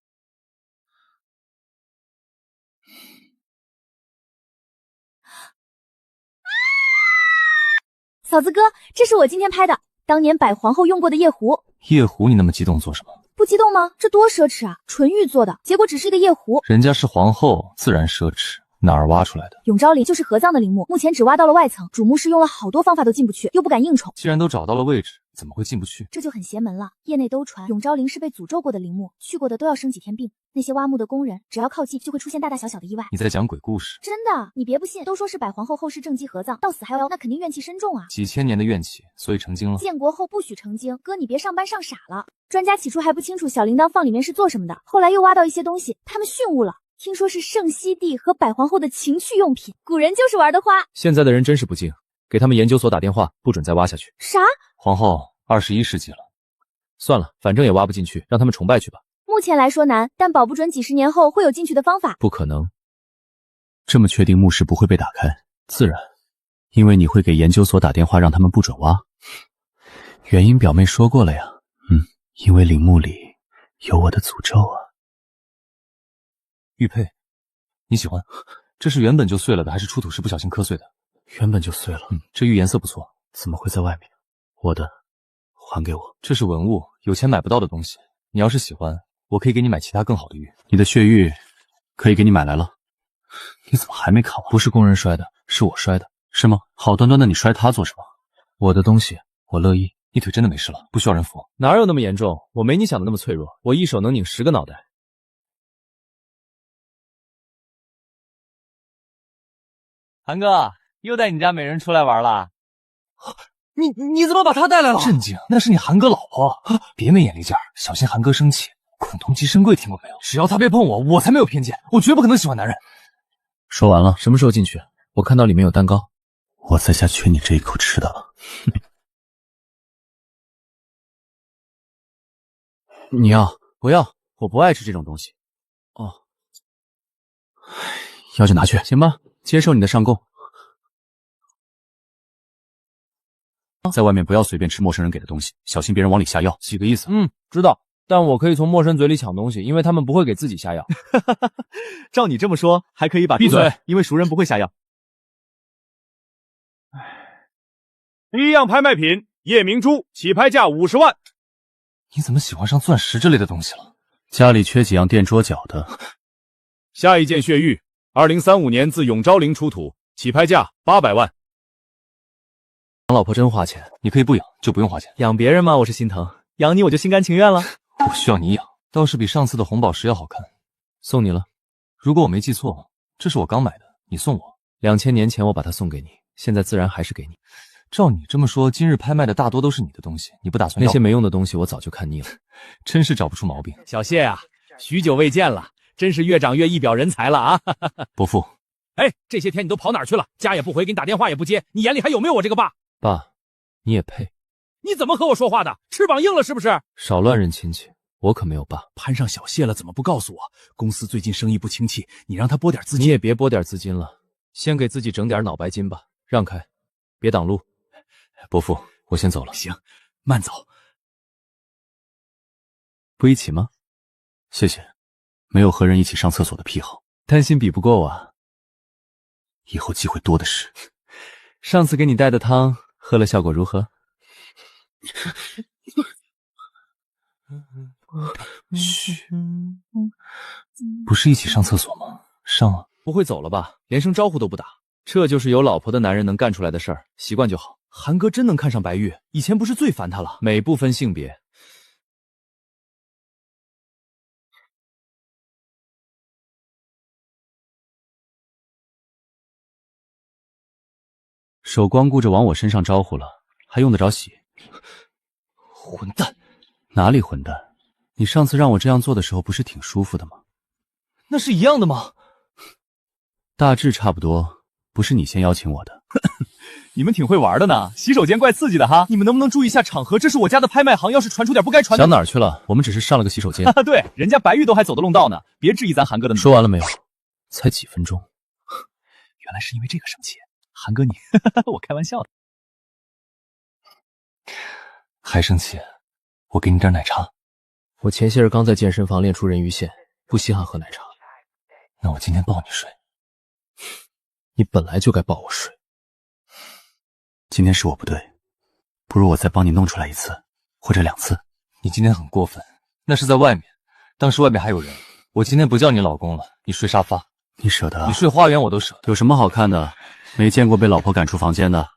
嫂子哥，这是我今天拍的，当年百皇后用过的夜壶。夜壶你那么激动做什么？不激动吗？这多奢侈啊，纯玉做的，结果只是一个夜壶。人家是皇后，自然奢侈。哪儿挖出来的？永昭陵就是合葬的陵墓，目前只挖到了外层，主墓室用了好多方法都进不去，又不敢硬闯。既然都找到了位置，怎么会进不去？这就很邪门了。业内都传永昭陵是被诅咒过的陵墓，去过的都要生几天病。那些挖墓的工人只要靠近，就会出现大大小小的意外。你在讲鬼故事？真的，你别不信，都说是百皇后后世正畸合葬，到死还要，那肯定怨气深重啊。几千年的怨气，所以成精了。建国后不许成精，哥你别上班上傻了。专家起初还不清楚小铃铛放里面是做什么的，后来又挖到一些东西，他们逊误了。听说是圣熹帝和百皇后的情趣用品，古人就是玩的花。现在的人真是不敬，给他们研究所打电话，不准再挖下去。啥？皇后21世纪了，算了，反正也挖不进去，让他们崇拜去吧。目前来说难，但保不准几十年后会有进去的方法。不可能。这么确定墓室不会被打开？自然，因为你会给研究所打电话让他们不准挖。原因表妹说过了呀。因为陵墓里有我的诅咒啊。玉佩，你喜欢？这是原本就碎了的，还是出土时不小心磕碎的？原本就碎了。这玉颜色不错，怎么会在外面？我的，还给我。这是文物，有钱买不到的东西，你要是喜欢，我可以给你买其他更好的玉。你的血玉可以给你买来了。你怎么还没看完？不是工人摔的，是我摔的。是吗？好端端的你摔它做什么？我的东西，我乐意。你腿真的没事了，不需要人扶。哪有那么严重？我没你想的那么脆弱，我一手能拧10个脑袋。韩哥，又带你家美人出来玩了？你怎么把她带来了？震惊，那是你韩哥老婆，别没眼力劲儿，小心韩哥生气。孔同即深贵听过没有？只要他别碰我，我才没有偏见，我绝不可能喜欢男人。说完了，什么时候进去？我看到里面有蛋糕。我在家缺你这一口吃的了。你要？不要，我不爱吃这种东西。哦，要就拿去，行吧？接受你的上供。在外面不要随便吃陌生人给的东西，小心别人往里下药。几个意思？知道。但我可以从陌生嘴里抢东西，因为他们不会给自己下药。照你这么说，还可以把闭嘴，因为熟人不会下药。第一样拍卖品夜明珠，起拍价50万。你怎么喜欢上钻石这类的东西了？家里缺几样垫桌脚的。下一件血玉，2035年自永昭陵出土，起拍价800万。养老婆真花钱，你可以不养，就不用花钱。养别人嘛，我是心疼；养你，我就心甘情愿了。我需要你养，倒是比上次的红宝石要好看。送你了。如果我没记错，这是我刚买的，你送我。2000年前我把它送给你，现在自然还是给你。照你这么说，今日拍卖的大多都是你的东西，你不打算要？那些没用的东西我早就看腻了，真是找不出毛病。小谢啊，许久未见了，真是越长越一表人才了啊！伯父，哎，这些天你都跑哪儿去了？家也不回，给你打电话也不接，你眼里还有没有我这个爸？爸，你也配？你怎么和我说话的？翅膀硬了是不是？少乱认亲戚，我可没有爸。攀上小谢了，怎么不告诉我？公司最近生意不景气，你让他拨点资金。你也别拨点资金了，先给自己整点脑白金吧。让开，别挡路。伯父，我先走了。行，慢走。不一起吗？谢谢，没有和人一起上厕所的癖好。担心比不过我啊？以后机会多的是。上次给你带的汤喝了，效果如何？嘘，不是一起上厕所吗？上啊！不会走了吧？连声招呼都不打，这就是有老婆的男人能干出来的事儿，习惯就好。韩哥真能看上白玉，以前不是最烦他了？美不分性别。手光顾着往我身上招呼了，还用得着洗？混蛋！哪里混蛋？你上次让我这样做的时候，不是挺舒服的吗？那是一样的吗？大致差不多，不是你先邀请我的。你们挺会玩的呢，洗手间怪刺激的哈。你们能不能注意一下场合？这是我家的拍卖行，要是传出点不该传的……想哪儿去了？我们只是上了个洗手间。对，人家白玉都还走得弄道呢，别质疑咱韩哥的。说完了没有？才几分钟，原来是因为这个生气。韩哥你，我开玩笑的。还生气？我给你点奶茶。我前些日刚在健身房练出人鱼线，不稀罕喝奶茶。那我今天抱你睡。你本来就该抱我睡。今天是我不对，不如我再帮你弄出来1次或者2次。你今天很过分，那是在外面，当时外面还有人。我今天不叫你老公了，你睡沙发。你舍得？你睡花园我都舍得。有什么好看的？没见过被老婆赶出房间的。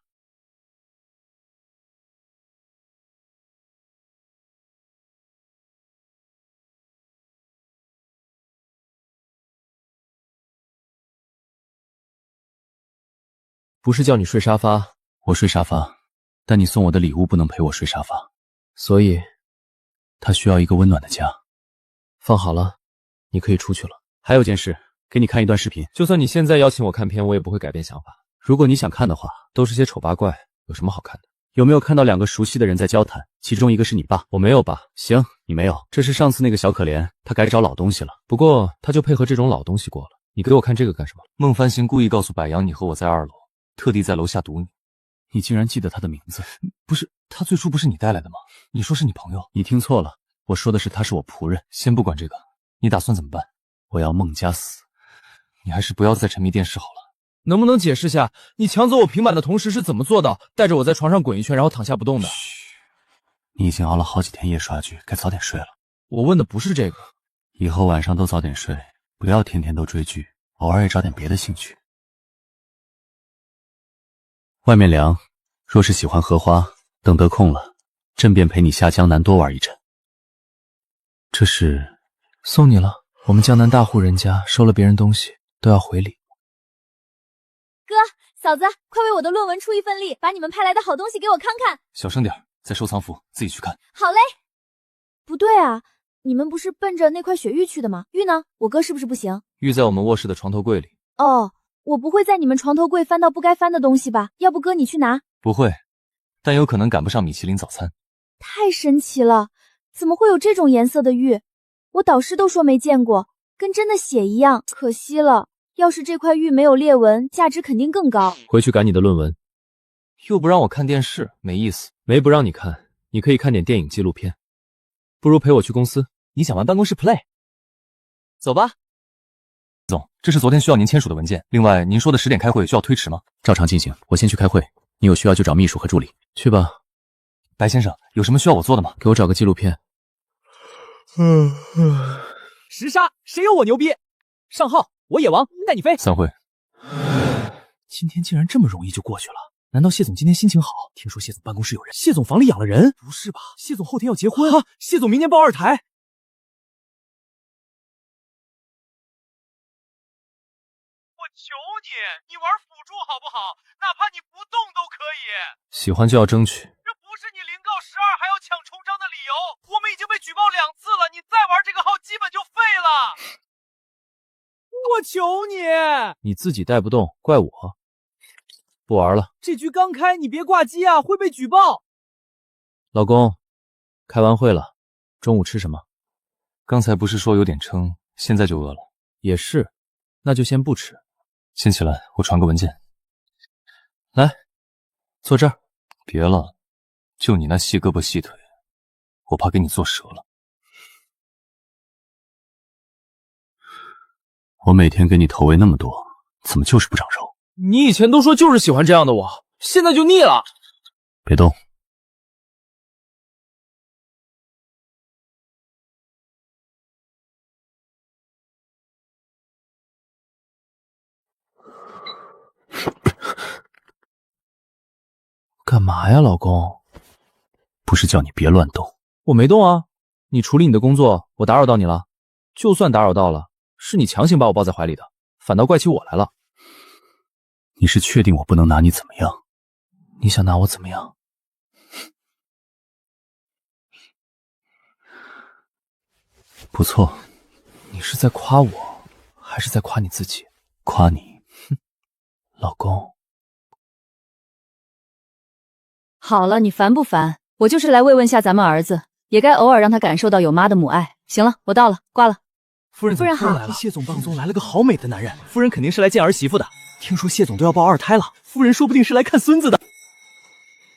不是叫你睡沙发，我睡沙发，但你送我的礼物不能陪我睡沙发，所以他需要一个温暖的家。放好了，你可以出去了。还有件事，给你看一段视频。就算你现在邀请我看片，我也不会改变想法。如果你想看的话，都是些丑八怪，有什么好看的？有没有看到2个熟悉的人在交谈？其中一个是你爸。我没有爸。行，你没有。这是上次那个小可怜，他该找老东西了。不过他就配合这种老东西过了。你给我看这个干什么？孟帆行故意告诉柏杨你和我在2楼，特地在楼下堵你。你竟然记得他的名字？不是，他最初不是你带来的吗？你说是你朋友？你听错了，我说的是他是我仆人。先不管这个，你打算怎么办？我要孟家死。你还是不要再沉迷电视好了。能不能解释下，你抢走我平板的同时是怎么做到带着我在床上滚一圈，然后躺下不动的？嘘，你已经熬了好几天夜刷剧，该早点睡了。我问的不是这个。以后晚上都早点睡，不要天天都追剧，偶尔也找点别的兴趣。外面凉，若是喜欢荷花，等得空了，朕便陪你下江南多玩一阵。这是送你了。我们江南大户人家收了别人东西都要回礼。哥，嫂子，快为我的论文出一份力，把你们派来的好东西给我看看。小声点，在收藏府，自己去看。好嘞。不对啊，你们不是奔着那块雪玉去的吗？玉呢？我哥是不是不行？玉在我们卧室的床头柜里。哦，我不会在你们床头柜翻到不该翻的东西吧？要不哥你去拿。不会，但有可能赶不上米其林早餐。太神奇了，怎么会有这种颜色的玉？我导师都说没见过，跟真的血一样，可惜了。要是这块玉没有裂纹，价值肯定更高。回去赶你的论文。又不让我看电视，没意思。没不让你看，你可以看点电影纪录片。不如陪我去公司，你想玩办公室 play？ 走吧。总，这是昨天需要您签署的文件。另外，您说的10点开会需要推迟吗？照常进行，我先去开会。你有需要就找秘书和助理。去吧。白先生，有什么需要我做的吗？给我找个纪录片。石杀，谁有我牛逼？上号，我野王，带你飞。散会。今天竟然这么容易就过去了，难道谢总今天心情好？听说谢总办公室有人，谢总房里养了人？不是吧？谢总后天要结婚啊！谢总明年报2台。我求你，你玩辅助好不好？哪怕你不动都可以。喜欢就要争取。这不是你0告12还要抢重章的理由。我们已经被举报2次了，你再玩这个号基本就废了。我求你，你自己带不动，怪我。不玩了。这局刚开，你别挂机啊，会被举报。老公，开完会了，中午吃什么？刚才不是说有点撑，现在就饿了。也是，那就先不吃。先起来，我传个文件。来，坐这儿。别了，就你那细胳膊细腿，我怕给你做折了。我每天给你投喂那么多，怎么就是不长肉？你以前都说就是喜欢这样的我，现在就腻了。别动。干嘛呀，老公？不是叫你别乱动。我没动啊，你处理你的工作，我打扰到你了。就算打扰到了，是你强行把我抱在怀里的，反倒怪起我来了。你是确定我不能拿你怎么样？你想拿我怎么样？不错。你是在夸我，还是在夸你自己？夸你。哼，老公。好了，你烦不烦？我就是来慰问下咱们儿子，也该偶尔让他感受到有妈的母爱。行了，我到了，挂了。夫人好，来了。谢总办公来了个好美的男人，夫人肯定是来见儿媳妇的。听说谢总都要抱2胎了，夫人说不定是来看孙子的。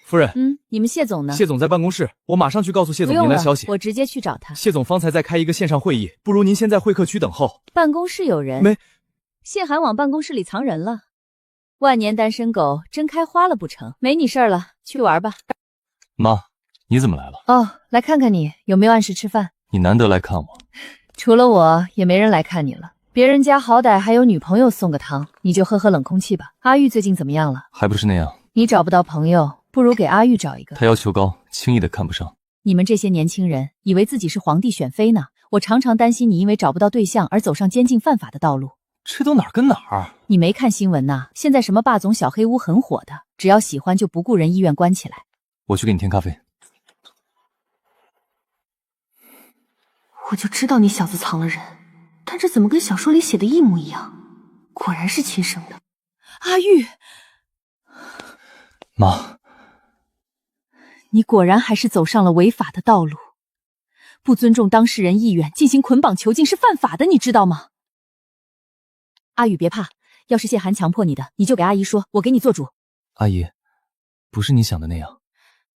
夫人，你们谢总呢？谢总在办公室，我马上去告诉谢总您的消息。我直接去找他。谢总方才在开一个线上会议，不如您先在会客区等候。办公室有人？没。谢寒往办公室里藏人了。万年单身狗真开花了不成？没你事儿了，去玩吧。妈，你怎么来了？哦，来看看你有没有按时吃饭。你难得来看我。除了我，也没人来看你了。别人家好歹还有女朋友送个汤，你就喝冷空气吧。阿玉最近怎么样了？还不是那样。你找不到朋友，不如给阿玉找一个。他要求高，轻易的看不上。你们这些年轻人以为自己是皇帝选妃呢，我常常担心你因为找不到对象而走上监禁犯法的道路。这都哪儿跟哪儿？你没看新闻呐？现在什么霸总小黑屋很火的，只要喜欢就不顾人意愿关起来。我去给你添咖啡。我就知道你小子藏了人，但这怎么跟小说里写的一模一样？果然是亲生的。阿玉，妈，你果然还是走上了违法的道路。不尊重当事人意愿进行捆绑囚禁是犯法的，你知道吗？阿宇别怕，要是谢寒强迫你的，你就给阿姨说，我给你做主。阿姨，不是你想的那样。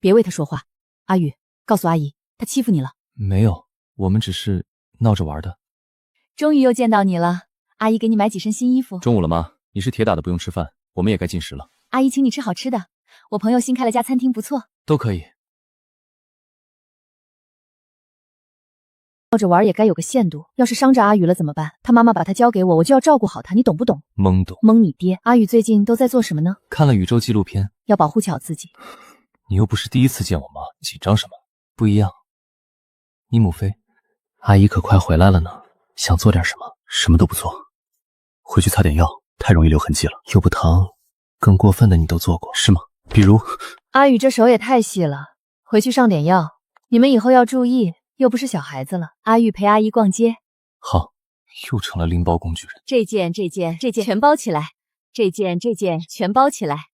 别为他说话。阿宇，告诉阿姨，他欺负你了。没有，我们只是闹着玩的。终于又见到你了，阿姨给你买几身新衣服。中午了吗？你是铁打的不用吃饭，我们也该进食了。阿姨请你吃好吃的，我朋友新开了家餐厅不错。都可以。着玩也该有个限度，要是伤着阿宇了怎么办？他妈妈把他交给我，我就要照顾好他，你懂不懂？懵懂。蒙你爹！阿宇最近都在做什么呢？看了宇宙纪录片。要保护好自己。你又不是第一次见我妈，紧张什么？不一样。伊姆菲，阿姨可快回来了呢，想做点什么？什么都不做，回去擦点药，太容易留痕迹了。又不疼，更过分的你都做过，是吗？比如，阿宇这手也太细了，回去上点药。你们以后要注意，又不是小孩子了。阿玉陪阿姨逛街。好，又成了拎包工具人。这件全包起来，这件全包起来。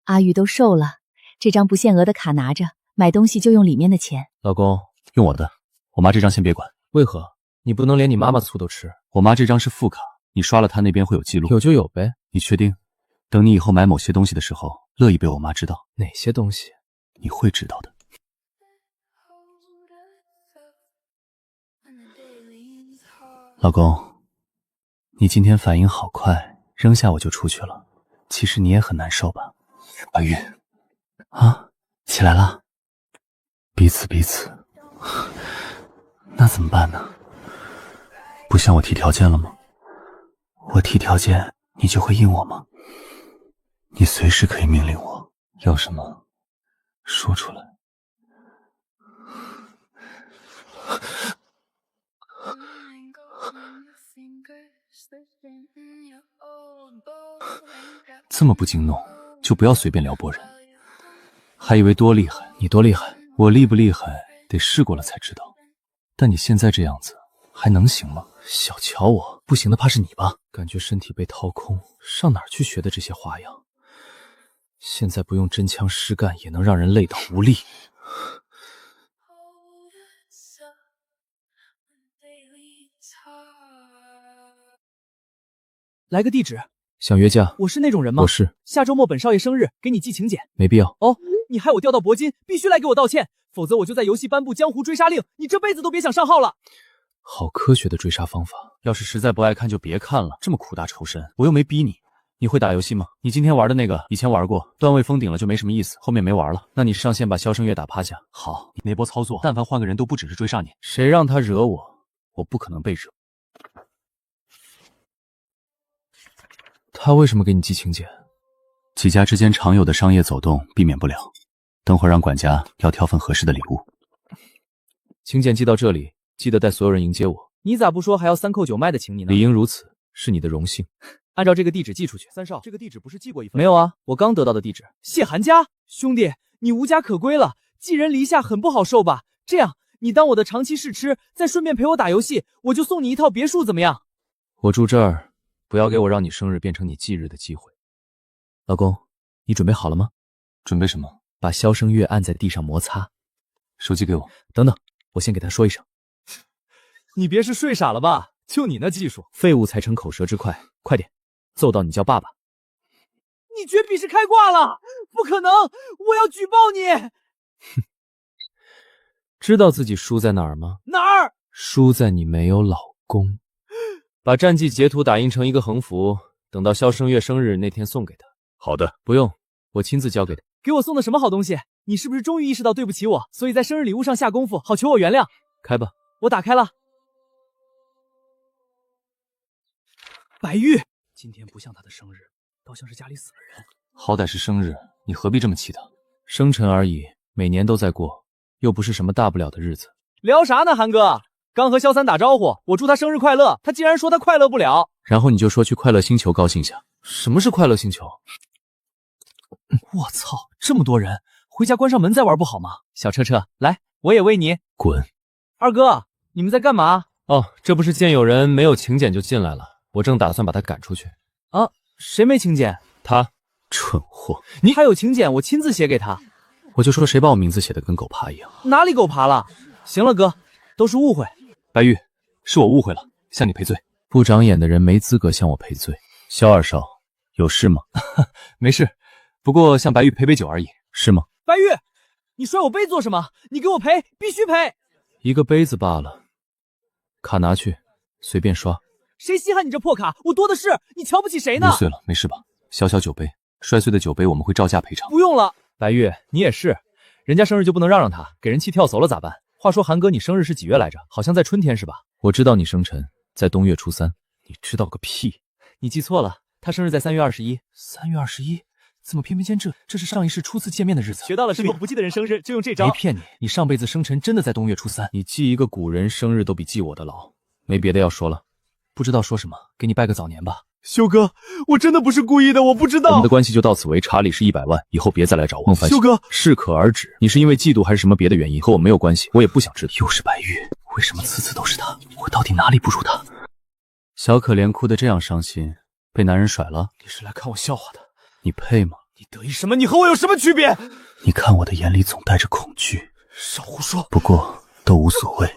阿玉都瘦了，这张不限额的卡拿着，买东西就用里面的钱。老公，用我的，我妈这张先别管。为何？你不能连你妈妈醋都吃？我妈这张是副卡，你刷了她那边会有记录。有就有呗。你确定？等你以后买某些东西的时候，乐意被我妈知道。哪些东西？你会知道的。老公，你今天反应好快，扔下我就出去了。其实你也很难受吧？阿玉，啊，起来了。彼此，那怎么办呢？不向我提条件了吗？我提条件，你就会应我吗？你随时可以命令我，要什么说出来。这么不经弄，就不要随便撩拨人。还以为多厉害，你多厉害？我厉不厉害，得试过了才知道。但你现在这样子，还能行吗？小瞧我，不行的怕是你吧？感觉身体被掏空，上哪儿去学的这些花样？现在不用真枪实干，也能让人累到无力。来个地址。想约架？我是那种人吗？我是。下周末本少爷生日，给你寄请柬。没必要。哦，你害我掉到铂金，必须来给我道歉，否则我就在游戏颁布江湖追杀令，你这辈子都别想上号了。好科学的追杀方法。要是实在不爱看就别看了，这么苦大仇深，我又没逼你。你会打游戏吗？你今天玩的那个，以前玩过，段位封顶了就没什么意思，后面没玩了。那你上线把萧声月打趴下。好，你那波操作，但凡换个人都不只是追杀你。谁让他惹我，我不可能被惹。他为什么给你寄请柬？几家之间常有的商业走动，避免不了。等会儿让管家要挑份合适的礼物。请柬寄到这里，记得带所有人迎接我。你咋不说还要3扣9卖的请你呢？理应如此，是你的荣幸。按照这个地址寄出去。三少，这个地址不是寄过一份？没有啊，我刚得到的地址。谢寒家，兄弟，你无家可归了，寄人篱下很不好受吧？这样，你当我的长期试吃，再顺便陪我打游戏，我就送你一套别墅，怎么样？我住这儿，不要给我让你生日变成你忌日的机会。老公，你准备好了吗？准备什么？把萧声月按在地上摩擦。手机给我。等等，我先给他说一声。你别是睡傻了吧？就你那技术，废物才成口舌之快，快点，揍到你叫爸爸。你绝笔是开挂了，不可能，我要举报你。哼，知道自己输在哪儿吗？哪儿？输在你没有老公。把战绩截图打印成一个横幅，等到萧声月生日那天送给他。好的，不用，我亲自交给他。给我送的什么好东西？你是不是终于意识到对不起我，所以在生日礼物上下功夫，好求我原谅？开吧。我打开了。白玉，今天不像他的生日，倒像是家里死了人。好歹是生日，你何必这么气他？生辰而已，每年都在过，又不是什么大不了的日子。聊啥呢，韩哥？刚和萧三打招呼，我祝他生日快乐，他竟然说他快乐不了。然后你就说去快乐星球高兴下。什么是快乐星球？我操，这么多人，回家关上门再玩不好吗？小车车，来，我也为你滚。二哥，你们在干嘛？哦，这不是见有人没有请柬就进来了，我正打算把他赶出去。啊，谁没请柬？他。蠢货，你还有请柬，我亲自写给他。我就说谁把我名字写得跟狗爬一样。哪里狗爬了？行了哥，都是误会。白玉，是我误会了，向你赔罪。不长眼的人没资格向我赔罪。萧二少，有事吗？没事，不过向白玉赔杯酒而已，是吗？白玉，你摔我杯做什么？你给我赔，必须赔。一个杯子罢了，卡拿去，随便刷。谁稀罕你这破卡？我多的是，你瞧不起谁呢？捏碎了，没事吧？小小酒杯，摔碎的酒杯我们会照价赔偿。不用了。白玉，你也是，人家生日就不能让他，给人气跳走了咋办？话说韩哥，你生日是几月来着？好像在春天是吧？我知道你生辰在冬月初3。你知道个屁！你记错了，他生日在3月21。3月21？怎么偏偏间这是上一世初次见面的日子？学到了是吧？不记得人生日就用这招。没骗你，你上辈子生辰真的在冬月初3。你记一个古人生日都比记我的牢。没别的要说了，不知道说什么，给你拜个早年吧。修哥，我真的不是故意的，我不知道。我们的关系就到此为查理是100万，以后别再来找我。孟凡修哥，适可而止。你是因为嫉妒还是什么别的原因？和我没有关系，我也不想知道。又是白玉，为什么次次都是他？我到底哪里不如他？小可怜哭得这样伤心，被男人甩了？你是来看我笑话的？你配吗？你得意什么？你和我有什么区别？你看我的眼里总带着恐惧。少胡说。不过都无所谓，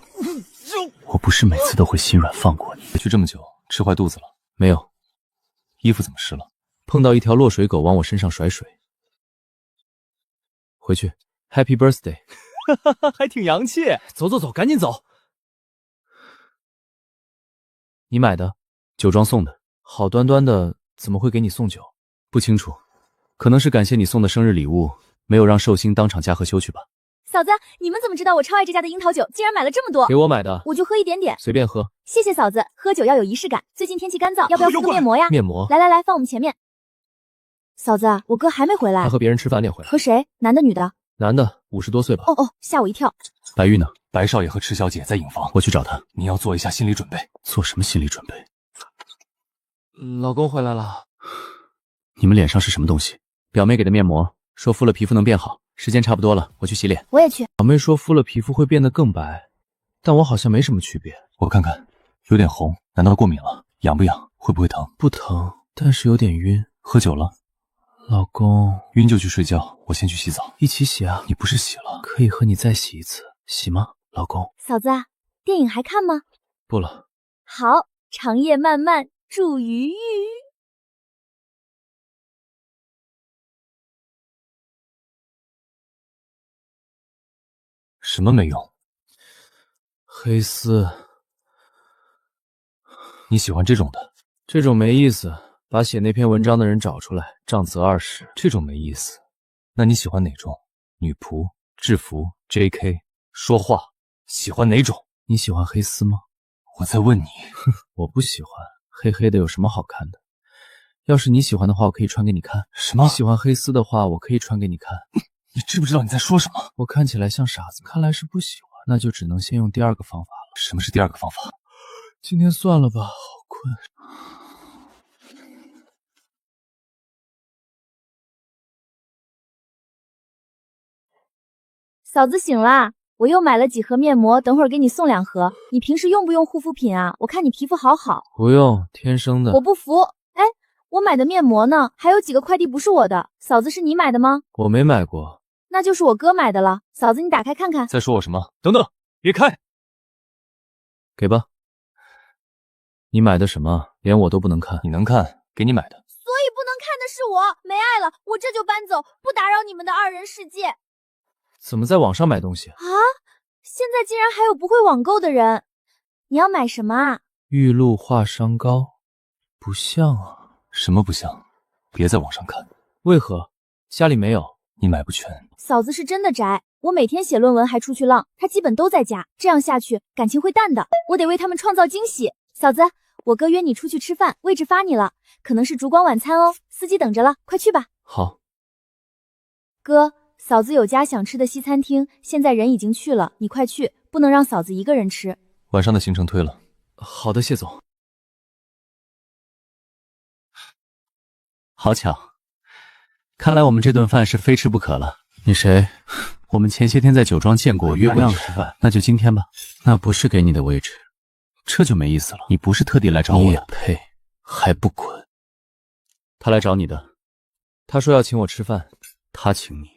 我不是每次都会心软放过你。回去这么久，吃坏肚子了？没有。衣服怎么湿了？碰到一条落水狗往我身上甩水。回去 ，Happy Birthday， 还挺洋气。走走走，赶紧走。你买的？酒庄送的。好端端的，怎么会给你送酒？不清楚，可能是感谢你送的生日礼物，没有让寿星当场驾鹤休去吧。嫂子，你们怎么知道我超爱这家的樱桃酒？竟然买了这么多。给我买的。我就喝一点点。随便喝。谢谢嫂子，喝酒要有仪式感。最近天气干燥，要不要敷个面膜呀？面膜。来来来，放我们前面。嫂子，我哥还没回来。他和别人吃饭练回来。和谁？男的女的？男的，50多岁吧。哦，吓我一跳。白玉呢？白少爷和池小姐在影房，我去找他。你要做一下心理准备。做什么心理准备？老公回来了。你们脸上是什么东西？表妹给的面膜，说敷了皮肤能变好。时间差不多了，我去洗脸。我也去。表妹说敷了皮肤会变得更白，但我好像没什么区别。我看看，有点红，难道过敏了？痒不痒？会不会疼？不疼，但是有点晕。喝酒了？老公，晕就去睡觉，我先去洗澡。一起洗啊？你不是洗了？可以和你再洗一次，洗吗，老公？嫂子，电影还看吗？不了。好，长夜漫漫，祝余欲。什么没用？黑丝。你喜欢这种的？这种没意思，把写那篇文章的人找出来，杖责20。这种没意思，那你喜欢哪种？女仆、制服、JK、说话，喜欢哪种？你喜欢黑丝吗？我在问你。哼，我不喜欢，黑黑的有什么好看的？要是你喜欢的话，我可以穿给你看。什么？你喜欢黑丝的话，我可以穿给你看。你知不知道你在说什么？我看起来像傻子，看来是不喜欢，那就只能先用第2个方法了。什么是第2个方法？今天算了吧，好困。嫂子醒啦，我又买了几盒面膜，等会儿给你送2盒。你平时用不用护肤品啊？我看你皮肤好好。不用，天生的。我不服。哎，我买的面膜呢？还有几个快递不是我的，嫂子是你买的吗？我没买过。那就是我哥买的了。嫂子，你打开看看。在说我什么？等等，别开。给吧。你买的什么？连我都不能看。你能看，给你买的。所以不能看的是我，没爱了，我这就搬走，不打扰你们的2人世界。怎么在网上买东西啊？现在竟然还有不会网购的人。你要买什么啊？玉露化妆膏，不像啊。什么不像？别在网上看。为何？家里没有。你买不全。嫂子是真的宅，我每天写论文还出去浪，她基本都在家，这样下去感情会淡的，我得为他们创造惊喜。嫂子，我哥约你出去吃饭，位置发你了，可能是烛光晚餐哦，司机等着了，快去吧。好。哥，嫂子有家想吃的西餐厅，现在人已经去了，你快去，不能让嫂子一个人吃。晚上的行程推了。好的，谢总。好巧，看来我们这顿饭是非吃不可了。你谁？我们前些天在酒庄见过，约过吃饭，那就今天吧。那不是给你的位置，这就没意思了。你不是特地来找我的？你也配？还不滚！他来找你的，他说要请我吃饭。他请你？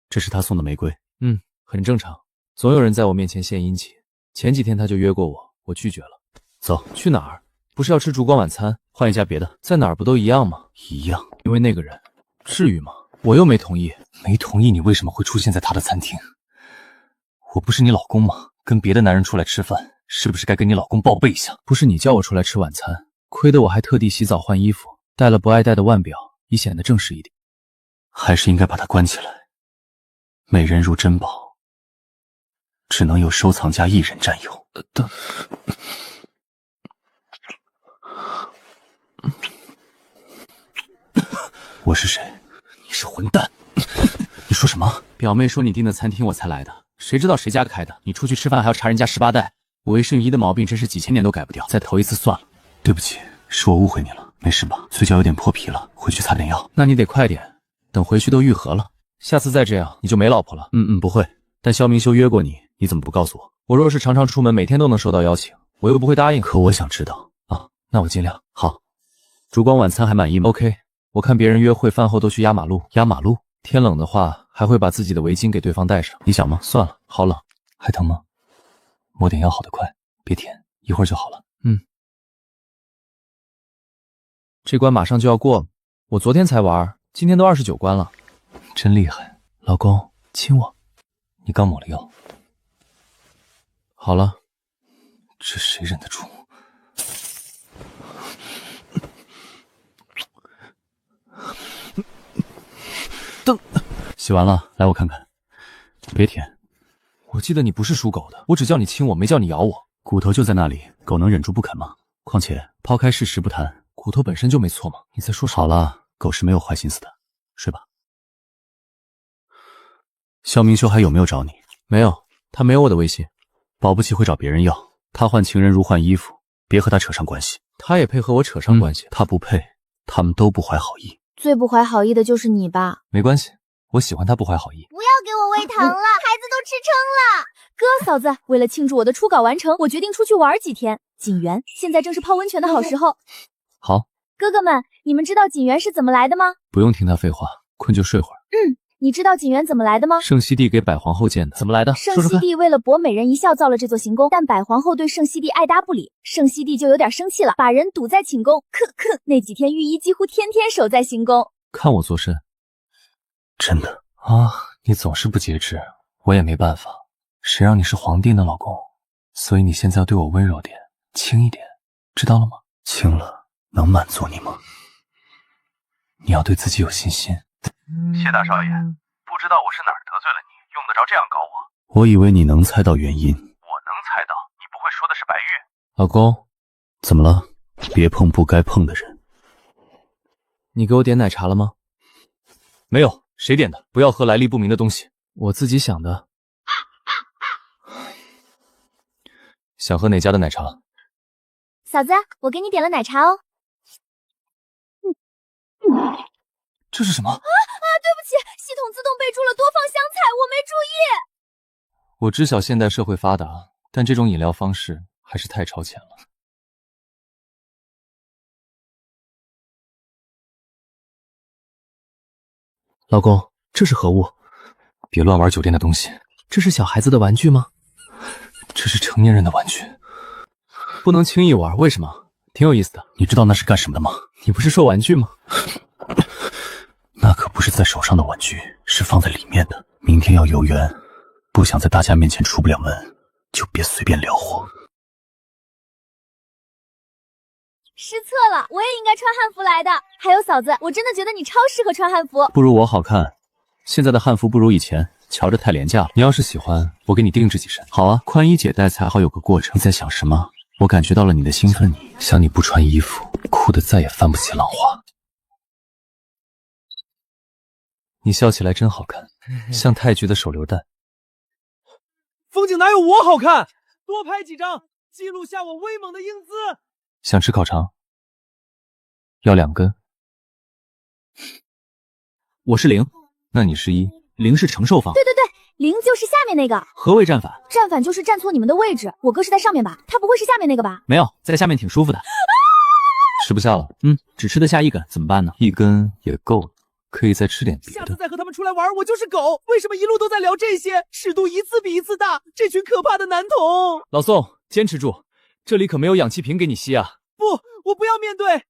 这是他送的玫瑰。很正常，总有人在我面前献殷勤。前几天他就约过我，我拒绝了。走。去哪儿？不是要吃烛光晚餐？换一家别的。在哪儿不都一样吗？一样。因为那个人，至于吗？我又没同意。没同意，你为什么会出现在他的餐厅？我不是你老公吗？跟别的男人出来吃饭，是不是该跟你老公报备一下？不是你叫我出来吃晚餐，亏得我还特地洗澡换衣服，带了不爱戴的腕表，以显得正式一点。还是应该把他关起来，美人如珍宝，只能由收藏家一人占有。我是谁？你是混蛋！你说什么？表妹说你订的餐厅我才来的，谁知道谁家开的？你出去吃饭还要查人家18代，我一生于一的毛病真是几千年都改不掉，再头一次算了。对不起，是我误会你了，没事吧？嘴角有点破皮了，回去擦点药。那你得快点，等回去都愈合了。下次再这样，你就没老婆了。不会。但肖明修约过你，你怎么不告诉我？我若是常常出门，每天都能收到邀请，我又不会答应。可我想知道啊，那我尽量。好，烛光晚餐还满意吗 ？OK， 我看别人约会饭后都去压马路。压马路？天冷的话，还会把自己的围巾给对方戴上。你想吗？算了，好冷。还疼吗？抹点药好得快，别舔，一会儿就好了。这关马上就要过了，我昨天才玩，今天都29关了，真厉害。老公，亲我。你刚抹了药。好了，这谁忍得住？洗完了，来我看看。别舔。我记得你不是属狗的，我只叫你亲我，没叫你咬我。骨头就在那里，狗能忍住不啃吗？况且抛开事实不谈，骨头本身就没错嘛。你在说什么？好了，狗是没有坏心思的，睡吧。肖明修还有没有找你？没有，他没有我的微信。保不齐会找别人要。他换情人如换衣服，别和他扯上关系。他也配和我扯上关系？他不配，他们都不怀好意。最不怀好意的就是你吧？没关系，我喜欢他不怀好意。不要给我喂糖了，孩子都吃撑了。哥，嫂子，为了庆祝我的初稿完成，我决定出去玩几天。锦园，现在正是泡温泉的好时候。好，哥哥们，你们知道锦园是怎么来的吗？不用听他废话，困就睡会儿。你知道锦园怎么来的吗？圣熙帝给百皇后建的。怎么来的？圣熙帝为了博美人一笑造了这座行宫，但百皇后对圣熙帝爱答不理，圣熙帝就有点生气了，把人堵在寝宫。那几天御医几乎天天守在行宫。看我做甚？真的啊，你总是不节制，我也没办法。谁让你是皇帝呢，老公？所以你现在要对我温柔点，轻一点，知道了吗？轻了能满足你吗？你要对自己有信心。谢大少爷，不知道我是哪儿得罪了你，用得着这样搞我？我以为你能猜到原因。我能猜到，你不会说的是白月？老公，怎么了？别碰不该碰的人。你给我点奶茶了吗？没有，谁点的？不要喝来历不明的东西。我自己想的。想喝哪家的奶茶？嫂子，我给你点了奶茶哦。这是什么？对不起，系统自动备注了多放香菜，我没注意。我知晓现代社会发达，但这种饮料方式还是太超前了。老公，这是何物？别乱玩酒店的东西。这是小孩子的玩具吗？这是成年人的玩具，不能轻易玩。为什么？挺有意思的。你知道那是干什么的吗？你不是说玩具吗？那可不是在手上的玩具，是放在里面的。明天要游园，不想在大家面前出不了门，就别随便撩货。失策了，我也应该穿汉服来的。还有嫂子，我真的觉得你超适合穿汉服。不如我好看。现在的汉服不如以前，瞧着太廉价了。你要是喜欢，我给你定制几身。好啊，宽衣解带才好有个过程。你在想什么？我感觉到了你的兴奋，想你不穿衣服，哭得再也翻不起浪花。你笑起来真好看，像太极的手榴弹。风景哪有我好看？多拍几张，记录下我威猛的英姿。想吃烤肠？要2根。我是0，那你是1。0是承受方。对，0就是下面那个。何谓站反？站反就是站错你们的位置。我哥是在上面吧？他不会是下面那个吧？没有，在下面挺舒服的。吃不下了。只吃得下1根，怎么办呢？1根也够了。可以再吃点别的。下次再和他们出来玩，我就是狗。为什么一路都在聊这些？尺度一次比一次大，这群可怕的男童。老宋，坚持住，这里可没有氧气瓶给你吸啊！不，我不要面对。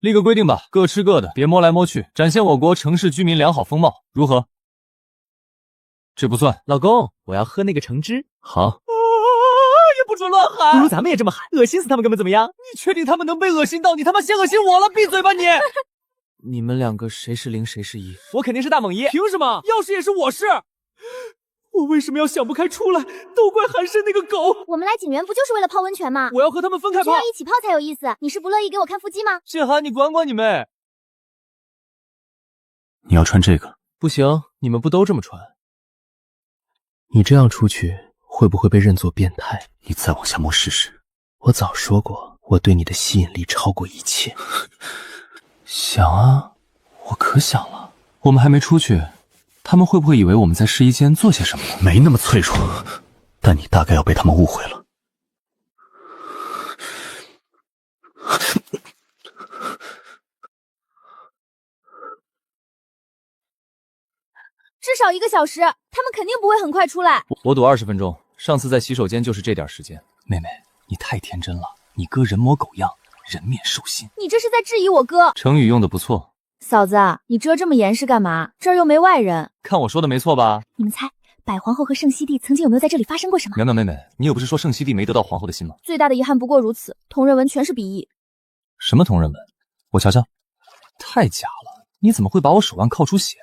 立个规定吧，各吃各的，别摸来摸去，展现我国城市居民良好风貌，如何？这不算。老公，我要喝那个橙汁。好。也不准乱喊，不如咱们也这么喊，恶心死他们，根本怎么样？你确定他们能被恶心到？你他妈先恶心我了，闭嘴吧你！你们2个谁是0谁是1？我肯定是大猛一，凭什么？要是也是我是。我为什么要想不开出来？都怪韩申那个狗！我们来景园不就是为了泡温泉吗？我要和他们分开泡，这样一起泡才有意思。你是不乐意给我看腹肌吗？谢涵，你管管你妹！你要穿这个？不行，你们不都这么穿？你这样出去会不会被认作变态？你再往下摸试试。我早说过，我对你的吸引力超过一切。想啊，我可想了。我们还没出去，他们会不会以为我们在试衣间做些什么呢？没那么脆弱，但你大概要被他们误会了。至少1个小时，他们肯定不会很快出来。我赌20分钟，上次在洗手间就是这点时间。妹妹，你太天真了，你哥人模狗样，人面兽心。你这是在质疑我哥？成语用的不错。嫂子，你遮这么严是干嘛？这儿又没外人。看我说的没错吧？你们猜，百皇后和圣熹帝曾经有没有在这里发生过什么？苗苗妹妹，你又不是说圣熹帝没得到皇后的心吗？最大的遗憾不过如此，同人文全是鄙夷。什么同人文？我瞧瞧，太假了！你怎么会把我手腕靠出血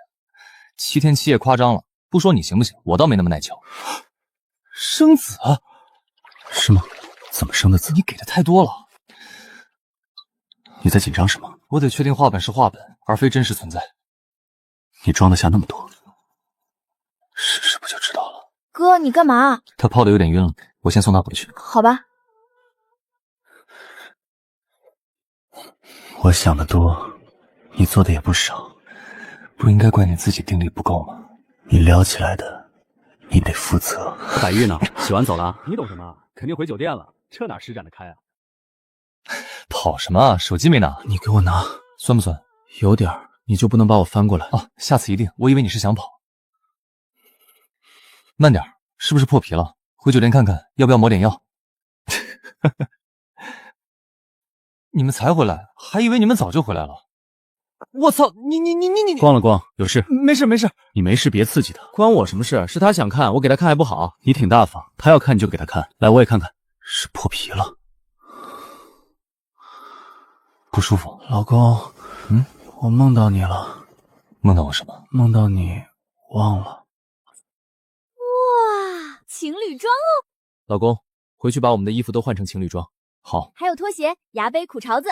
？7天7夜夸张了，不说你行不行？我倒没那么耐瞧。生子？是吗？怎么生的子？你给的太多了。你在紧张什么？我得确定画本是画本，而非真实存在。你装得下那么多？试试不就知道了。哥，你干嘛？他泡的有点晕了，我先送他回去。好吧。我想的多，你做的也不少，不应该怪你自己定力不够吗？你撩起来的，你得负责。百玉呢？洗完走了？你懂什么？肯定回酒店了，这哪施展得开啊？跑什么啊？手机没拿，你给我拿，酸不酸？有点儿，你就不能把我翻过来？哦，下次一定。我以为你是想跑。慢点，是不是破皮了？回酒店看看，要不要抹点药？你们才回来，还以为你们早就回来了。我操！你！逛了逛，有事？没事没事。你没事别刺激他。关我什么事？是他想看，我给他看还不好？你挺大方，他要看你就给他看。来，我也看看。是破皮了。不舒服。老公，我梦到你了。梦到我什么？梦到你忘了。哇，情侣装哦！老公，回去把我们的衣服都换成情侣装。好。还有拖鞋、牙杯、苦苕子。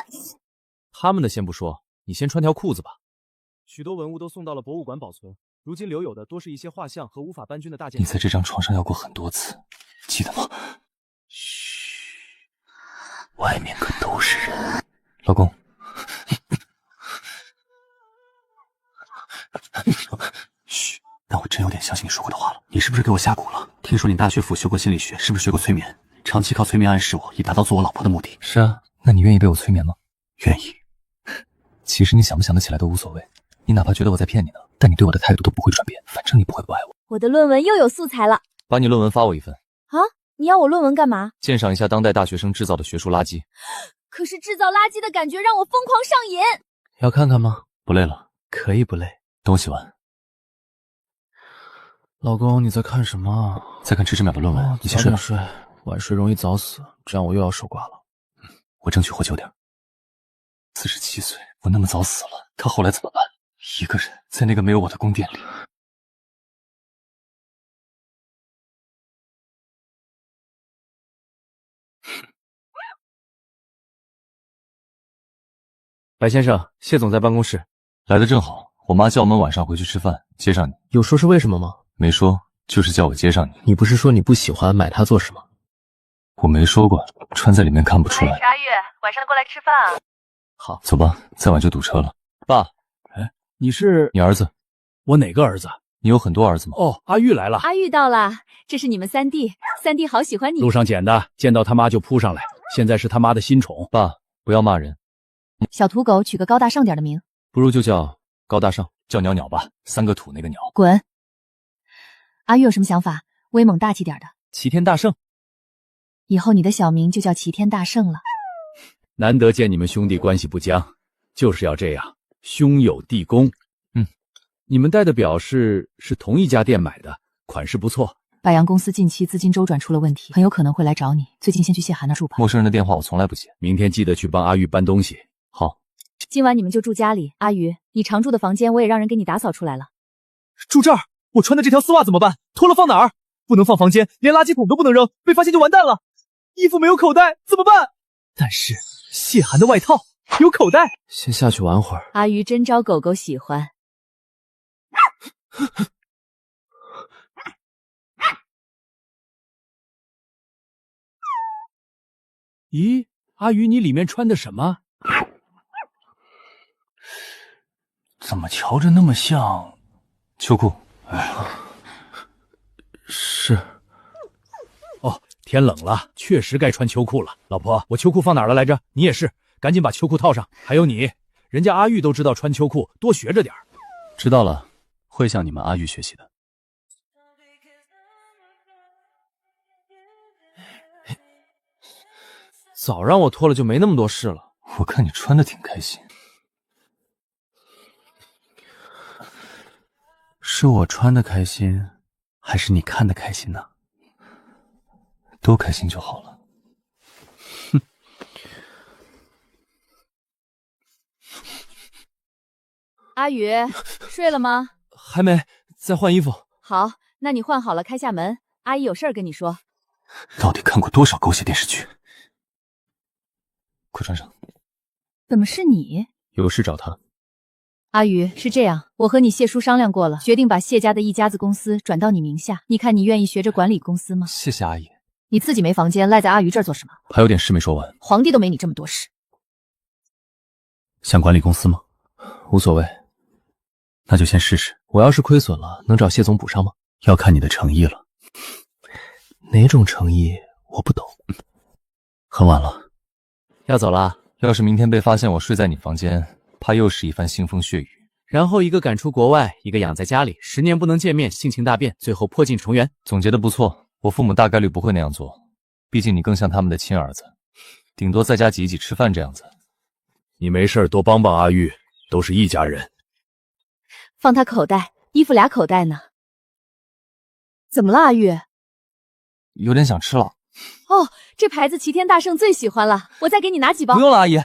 他们的先不说，你先穿条裤子吧。许多文物都送到了博物馆保存，如今留有的多是一些画像和无法搬运的大件。你在这张床上要过很多次，记得吗？嘘，外面可都是人。老公，嘘，但我真有点相信你说过的话了。你是不是给我下蛊了？听说你大学辅修过心理学，是不是学过催眠？长期靠催眠暗示我，以达到做我老婆的目的。是啊，那你愿意被我催眠吗？愿意。其实你想不想得起来都无所谓，你哪怕觉得我在骗你呢，但你对我的态度都不会转变，反正你不会不爱我。我的论文又有素材了。把你论文发我一份。啊？你要我论文干嘛？鉴赏一下当代大学生制造的学术垃圾。可是制造垃圾的感觉让我疯狂上瘾。要看看吗？不累了？可以不累。等我洗完。老公，你在看什么？在看迟志淼的论文。你先睡吧。睡，晚睡容易早死，这样我又要守寡了。我争取活久点。47岁，我那么早死了，他后来怎么办？一个人在那个没有我的宫殿里。白先生，谢总在办公室。来的正好，我妈叫我们晚上回去吃饭，接上你。有说是为什么吗？没说，就是叫我接上你。你不是说你不喜欢买它做什么？我没说过，穿在里面看不出来。是阿月，晚上过来吃饭啊。好，走吧，再晚就堵车了。爸，你是你儿子？我哪个儿子？你有很多儿子吗？哦，阿玉来了。阿玉到了，这是你们三弟，三弟好喜欢你。路上捡的，见到他妈就扑上来，现在是他妈的新宠。爸，不要骂人。小土狗取个高大上点的名，不如就叫高大上，叫鸟鸟吧，3个土那个鸟。滚！阿玉有什么想法？威猛大气点的。齐天大圣。以后你的小名就叫齐天大圣了。难得见你们兄弟关系不僵，就是要这样，兄友弟恭。你们戴的表是同一家店买的，款式不错。百阳公司近期资金周转出了问题，很有可能会来找你。最近先去谢涵那住吧。陌生人的电话我从来不接。明天记得去帮阿玉搬东西。好。今晚你们就住家里。阿宇，你常住的房间我也让人给你打扫出来了。住这儿？我穿的这条丝袜怎么办？脱了放哪儿？不能放房间，连垃圾桶都不能扔，被发现就完蛋了。衣服没有口袋怎么办？但是谢寒的外套有口袋。先下去玩会儿。阿鱼真招狗狗喜欢。咦，阿鱼，你里面穿的什么？怎么瞧着那么像秋裤？哎，是。哦，天冷了，确实该穿秋裤了。老婆，我秋裤放哪儿了来着？你也是，赶紧把秋裤套上。还有你，人家阿玉都知道穿秋裤，多学着点儿。知道了，会向你们阿玉学习的。早让我脱了就没那么多事了。我看你穿的挺开心。是我穿的开心，还是你看的开心呢？都开心就好了。哼。阿宇，睡了吗？还没，再换衣服。好，那你换好了开下门，阿姨有事儿跟你说。到底看过多少狗血电视剧？快穿上。怎么是你？有事找他。阿宇，是这样，我和你谢叔商量过了，决定把谢家的一家子公司转到你名下。你看你愿意学着管理公司吗？谢谢阿姨。你自己没房间，赖在阿宇这儿做什么？还有点事没说完。皇帝都没你这么多事。想管理公司吗？无所谓。那就先试试。我要是亏损了，能找谢总补上吗？要看你的诚意了。哪种诚意？我不懂。很晚了，要走了。要是明天被发现我睡在你房间，怕又是一番腥风血雨。然后一个赶出国外，一个养在家里，10年不能见面，性情大变，最后破镜重圆。总结的不错，我父母大概率不会那样做，毕竟你更像他们的亲儿子，顶多在家挤一挤吃饭这样子。你没事多帮帮阿玉，都是一家人。放他口袋，衣服俩口袋呢。怎么了，阿玉？有点想吃了。哦，这牌子齐天大圣最喜欢了，我再给你拿几包。不用了，阿姨。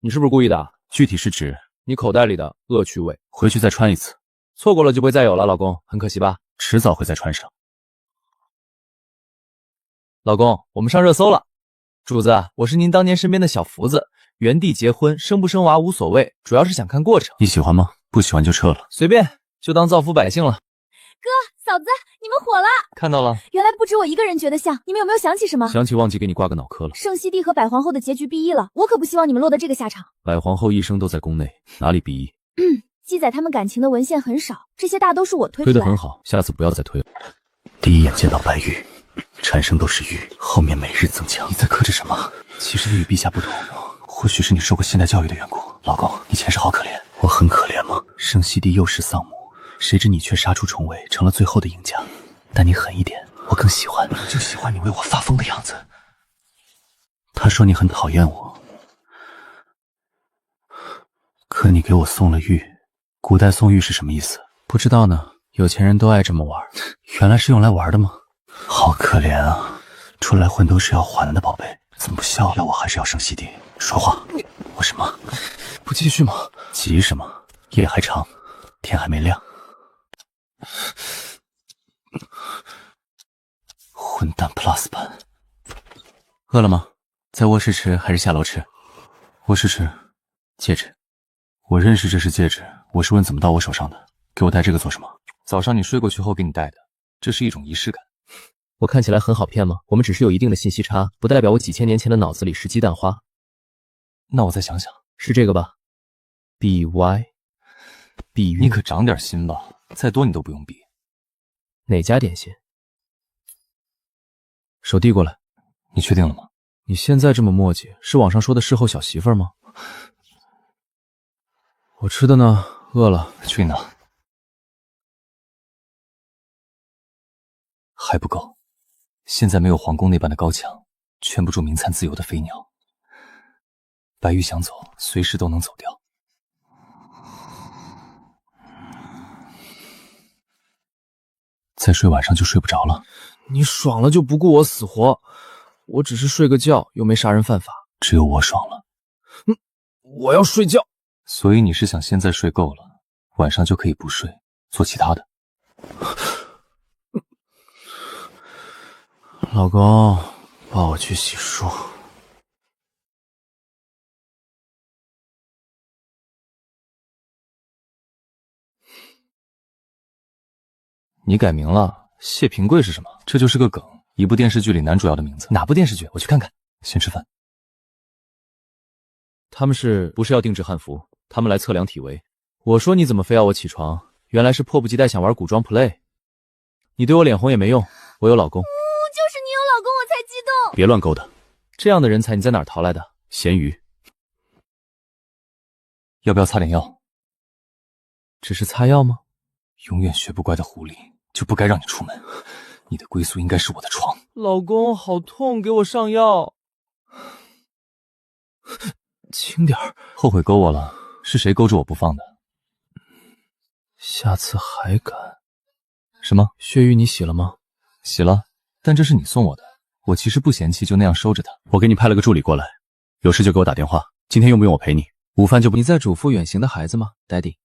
你是不是故意的？具体是指你口袋里的恶趣味。回去再穿一次，错过了就不会再有了，老公，很可惜吧？迟早会再穿上。老公，我们上热搜了。主子，我是您当年身边的小福子，原地结婚，生不生娃无所谓，主要是想看过程。你喜欢吗？不喜欢就撤了。随便，就当造福百姓了。哥，嫂子，你们火了！看到了，原来不止我一个人觉得像，你们有没有想起什么？想起忘记给你挂个脑壳了。圣熹帝和百皇后的结局必一了，我可不希望你们落得这个下场。百皇后一生都在宫内，哪里必一？记载他们感情的文献很少，这些大都是我推出来的。推得很好，下次不要再推了。第一眼见到白玉，产生都是玉，后面每日增强。你在克制什么？其实你与陛下不同，或许是你受过现代教育的缘故。老公，你前世好可怜。我很可怜吗？圣熹帝幼时丧母，谁知你却杀出重围，成了最后的赢家。但你狠一点，我更喜欢。我就喜欢你为我发疯的样子。他说你很讨厌我，可你给我送了玉。古代送玉是什么意思？不知道呢，有钱人都爱这么玩。原来是用来玩的吗？好可怜啊，出来混都是要还的，宝贝。怎么不笑了？要我还是要圣熹帝？说话。我什么？不继续吗？急什么？夜还长，天还没亮。混蛋 Plus 版。饿了吗？在卧室吃还是下楼吃？卧室吃。戒指。我认识这是戒指，我是问怎么到我手上的。给我戴这个做什么？早上你睡过去后给你戴的，这是一种仪式感。我看起来很好骗吗？我们只是有一定的信息差，不代表我几千年前的脑子里是鸡蛋花。那我再想想，是这个吧 ？BY， 碧玉，你可长点心吧，再多你都不用比。哪家点心？手递过来。你确定了吗？你现在这么磨叽，是网上说的事后小媳妇儿吗？我吃的呢，饿了，去拿。还不够，现在没有皇宫那般的高墙，圈不住鸣蝉自由的飞鸟。白玉想走，随时都能走掉。再睡晚上就睡不着了。你爽了就不顾我死活，我只是睡个觉，又没杀人犯法。只有我爽了。我要睡觉。所以你是想现在睡够了，晚上就可以不睡，做其他的。老公，抱我去洗漱。你改名了，谢平贵是什么？这就是个梗，一部电视剧里男主要的名字。哪部电视剧？我去看看。先吃饭。他们是不是要定制汉服？他们来测量体围。我说你怎么非要我起床？原来是迫不及待想玩古装 play。你对我脸红也没用，我有老公。就是你有老公我才激动。别乱勾搭，这样的人才你在哪儿淘来的？咸鱼。要不要擦点药？只是擦药吗？永远学不乖的狐狸就不该让你出门。你的归宿应该是我的床。老公，好痛，给我上药。轻点儿。后悔勾我了？是谁勾着我不放的？下次还敢？什么？血玉你洗了吗？洗了，但这是你送我的，我其实不嫌弃，就那样收着它。我给你派了个助理过来，有事就给我打电话。今天用不用我陪你？午饭就不……你在嘱咐远行的孩子吗 ，Daddy？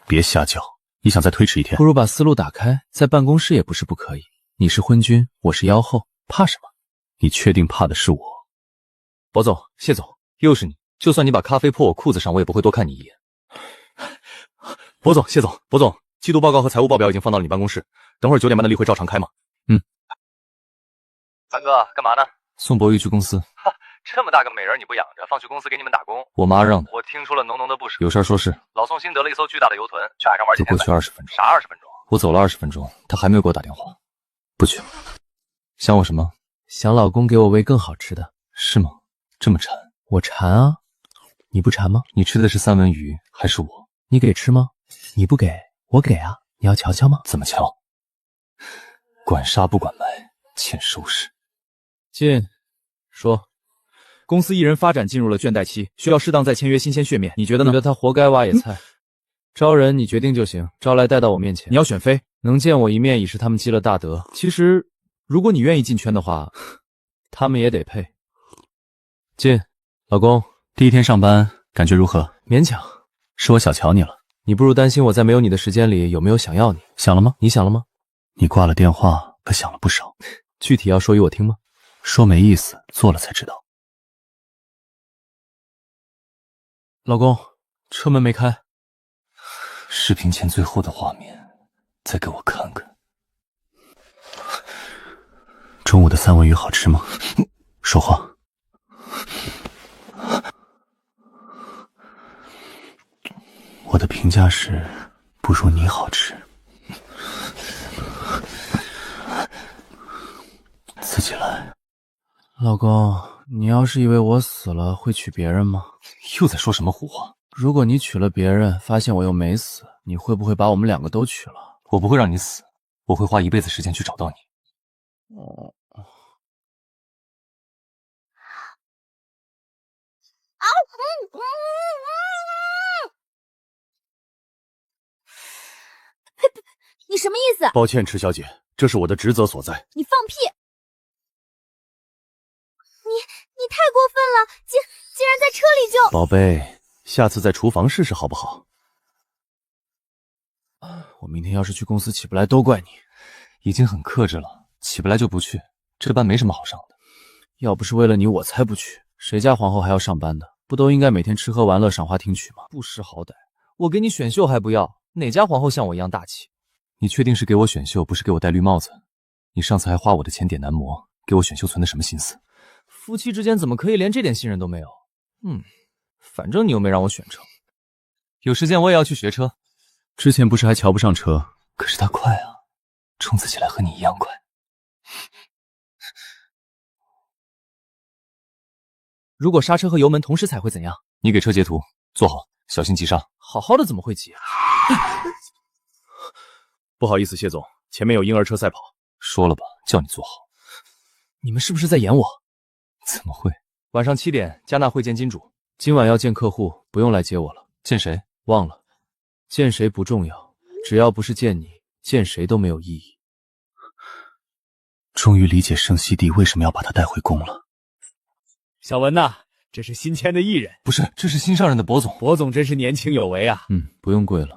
别瞎叫，你想再推迟一天？不如把思路打开，在办公室也不是不可以。你是昏君，我是妖后，怕什么？你确定怕的是我？博总，谢总，又是你！就算你把咖啡泼我裤子上，我也不会多看你一眼。博总，谢总，博总，季度报告和财务报表已经放到了你办公室，等会儿9点半的例会照常开吗？三哥，干嘛呢？送博玉去公司。哈，这么大个美人你不养着，放去公司给你们打工？我妈让的。我听出了浓浓的不舍。有事说事。老宋新得了一艘巨大的游轮，去海上玩几天。就过去20分钟。啥20分钟？我走了20分钟，他还没有给我打电话。不去。想我什么？想老公给我喂更好吃的。是吗？这么馋？我馋啊。你不馋吗？你吃的是三文鱼还是我？你给吃吗？你不给，我给啊。你要瞧瞧吗？怎么瞧？管杀不管埋，欠收拾。进，说，公司艺人发展进入了倦怠期，需要适当再签约新鲜血面，你觉得呢？觉得他活该挖野菜。招人你决定就行，招来带到我面前。你要选妃，能见我一面已是他们积了大德。其实，如果你愿意进圈的话，他们也得配。进，老公，第一天上班感觉如何？勉强。是我小瞧你了。你不如担心我在没有你的时间里有没有想要你。想了吗？你想了吗？你挂了电话可想了不少。具体要说与我听吗？说没意思，做了才知道。老公，车门没开。视频前最后的画面，再给我看看。中午的三文鱼好吃吗？说话。我的评价是，不如你好吃。自己来。老公，你要是以为我死了会娶别人吗？又在说什么胡话？如果你娶了别人，发现我又没死，你会不会把我们2个都娶了？我不会让你死，我会花一辈子时间去找到你。你什么意思？抱歉，池小姐，这是我的职责所在。你放屁！你太过分了，竟然在车里就……宝贝，下次在厨房试试好不好？我明天要是去公司起不来，都怪你。已经很克制了，起不来就不去，这班没什么好上的。要不是为了你，我才不去。谁家皇后还要上班的？不都应该每天吃喝玩乐、赏花听曲吗？不识好歹！我给你选秀还不要，哪家皇后像我一样大气？你确定是给我选秀，不是给我戴绿帽子？你上次还花我的钱点男模，给我选秀存的什么心思？夫妻之间怎么可以连这点信任都没有？反正你又没让我选车。有时间我也要去学车。之前不是还瞧不上车？可是它快啊，冲刺起来和你一样快。如果刹车和油门同时踩会怎样？你给车截图，坐好，小心急刹。好好的怎么会急啊？不好意思，谢总，前面有婴儿车赛跑。说了吧，叫你坐好。你们是不是在演我？怎么会？晚上7点，加纳会见金主。今晚要见客户，不用来接我了。见谁？忘了。见谁不重要，只要不是见你，见谁都没有意义。终于理解圣西帝为什么要把他带回宫了。小文呐，这是新签的艺人。不是，这是新上任的博总。博总真是年轻有为啊。不用跪了。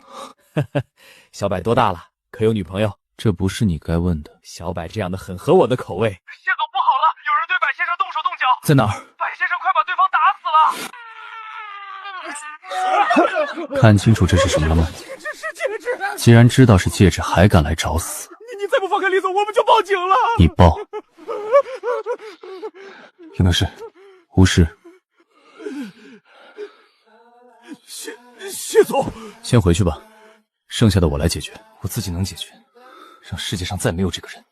小柏多大了？可有女朋友？这不是你该问的。小柏这样的很合我的口味。谢总不好了，有人对柏先生动手动脚。在哪儿？柏先生快把对方打死了！看清楚这是什么了吗？戒指是戒指。既然知道是戒指，还敢来找死？你再不放开李总，我们就报警了。你报。有没有事？无事。谢总，先回去吧，剩下的我来解决。我自己能解决，让世界上再没有这个人。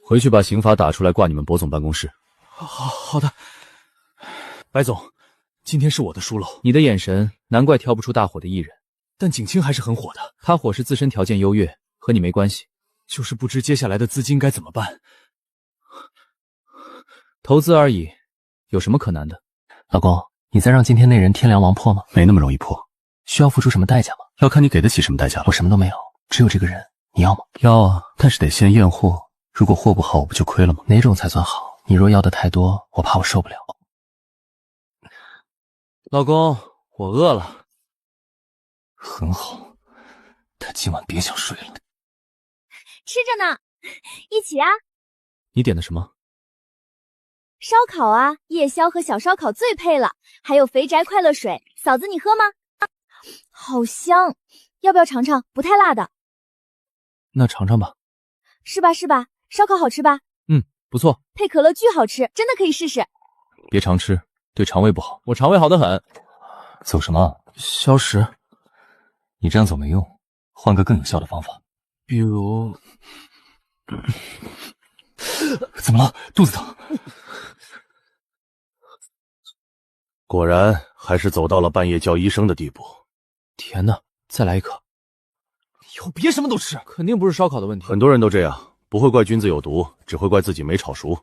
回去把刑罚打出来，挂你们博总办公室。好的。白总，今天是我的疏漏。你的眼神，难怪挑不出大火的艺人。但景清还是很火的。他火是自身条件优越，和你没关系。就是不知接下来的资金该怎么办。投资而已，有什么可难的？老公，你在让今天那人天良王破吗？没那么容易破，需要付出什么代价吗？要看你给得起什么代价了。我什么都没有，只有这个人，你要吗？要啊，但是得先验货。如果货不好，我不就亏了吗？哪种才算好？你若要的太多，我怕我受不了。老公，我饿了。很好，但今晚别想睡了。吃着呢，一起啊！你点的什么？烧烤啊，夜宵和小烧烤最配了，还有肥宅快乐水，嫂子你喝吗？好香，要不要尝尝？不太辣的。那尝尝吧。是吧是吧？烧烤好吃吧？不错。配可乐巨好吃，真的可以试试。别常吃，对肠胃不好。我肠胃好得很。走什么？消食。你这样走没用，换个更有效的方法。比如……怎么了？肚子疼？果然还是走到了半夜叫医生的地步。甜的，再来一颗。以后别什么都吃。肯定不是烧烤的问题。很多人都这样，不会怪君子有毒，只会怪自己没炒熟。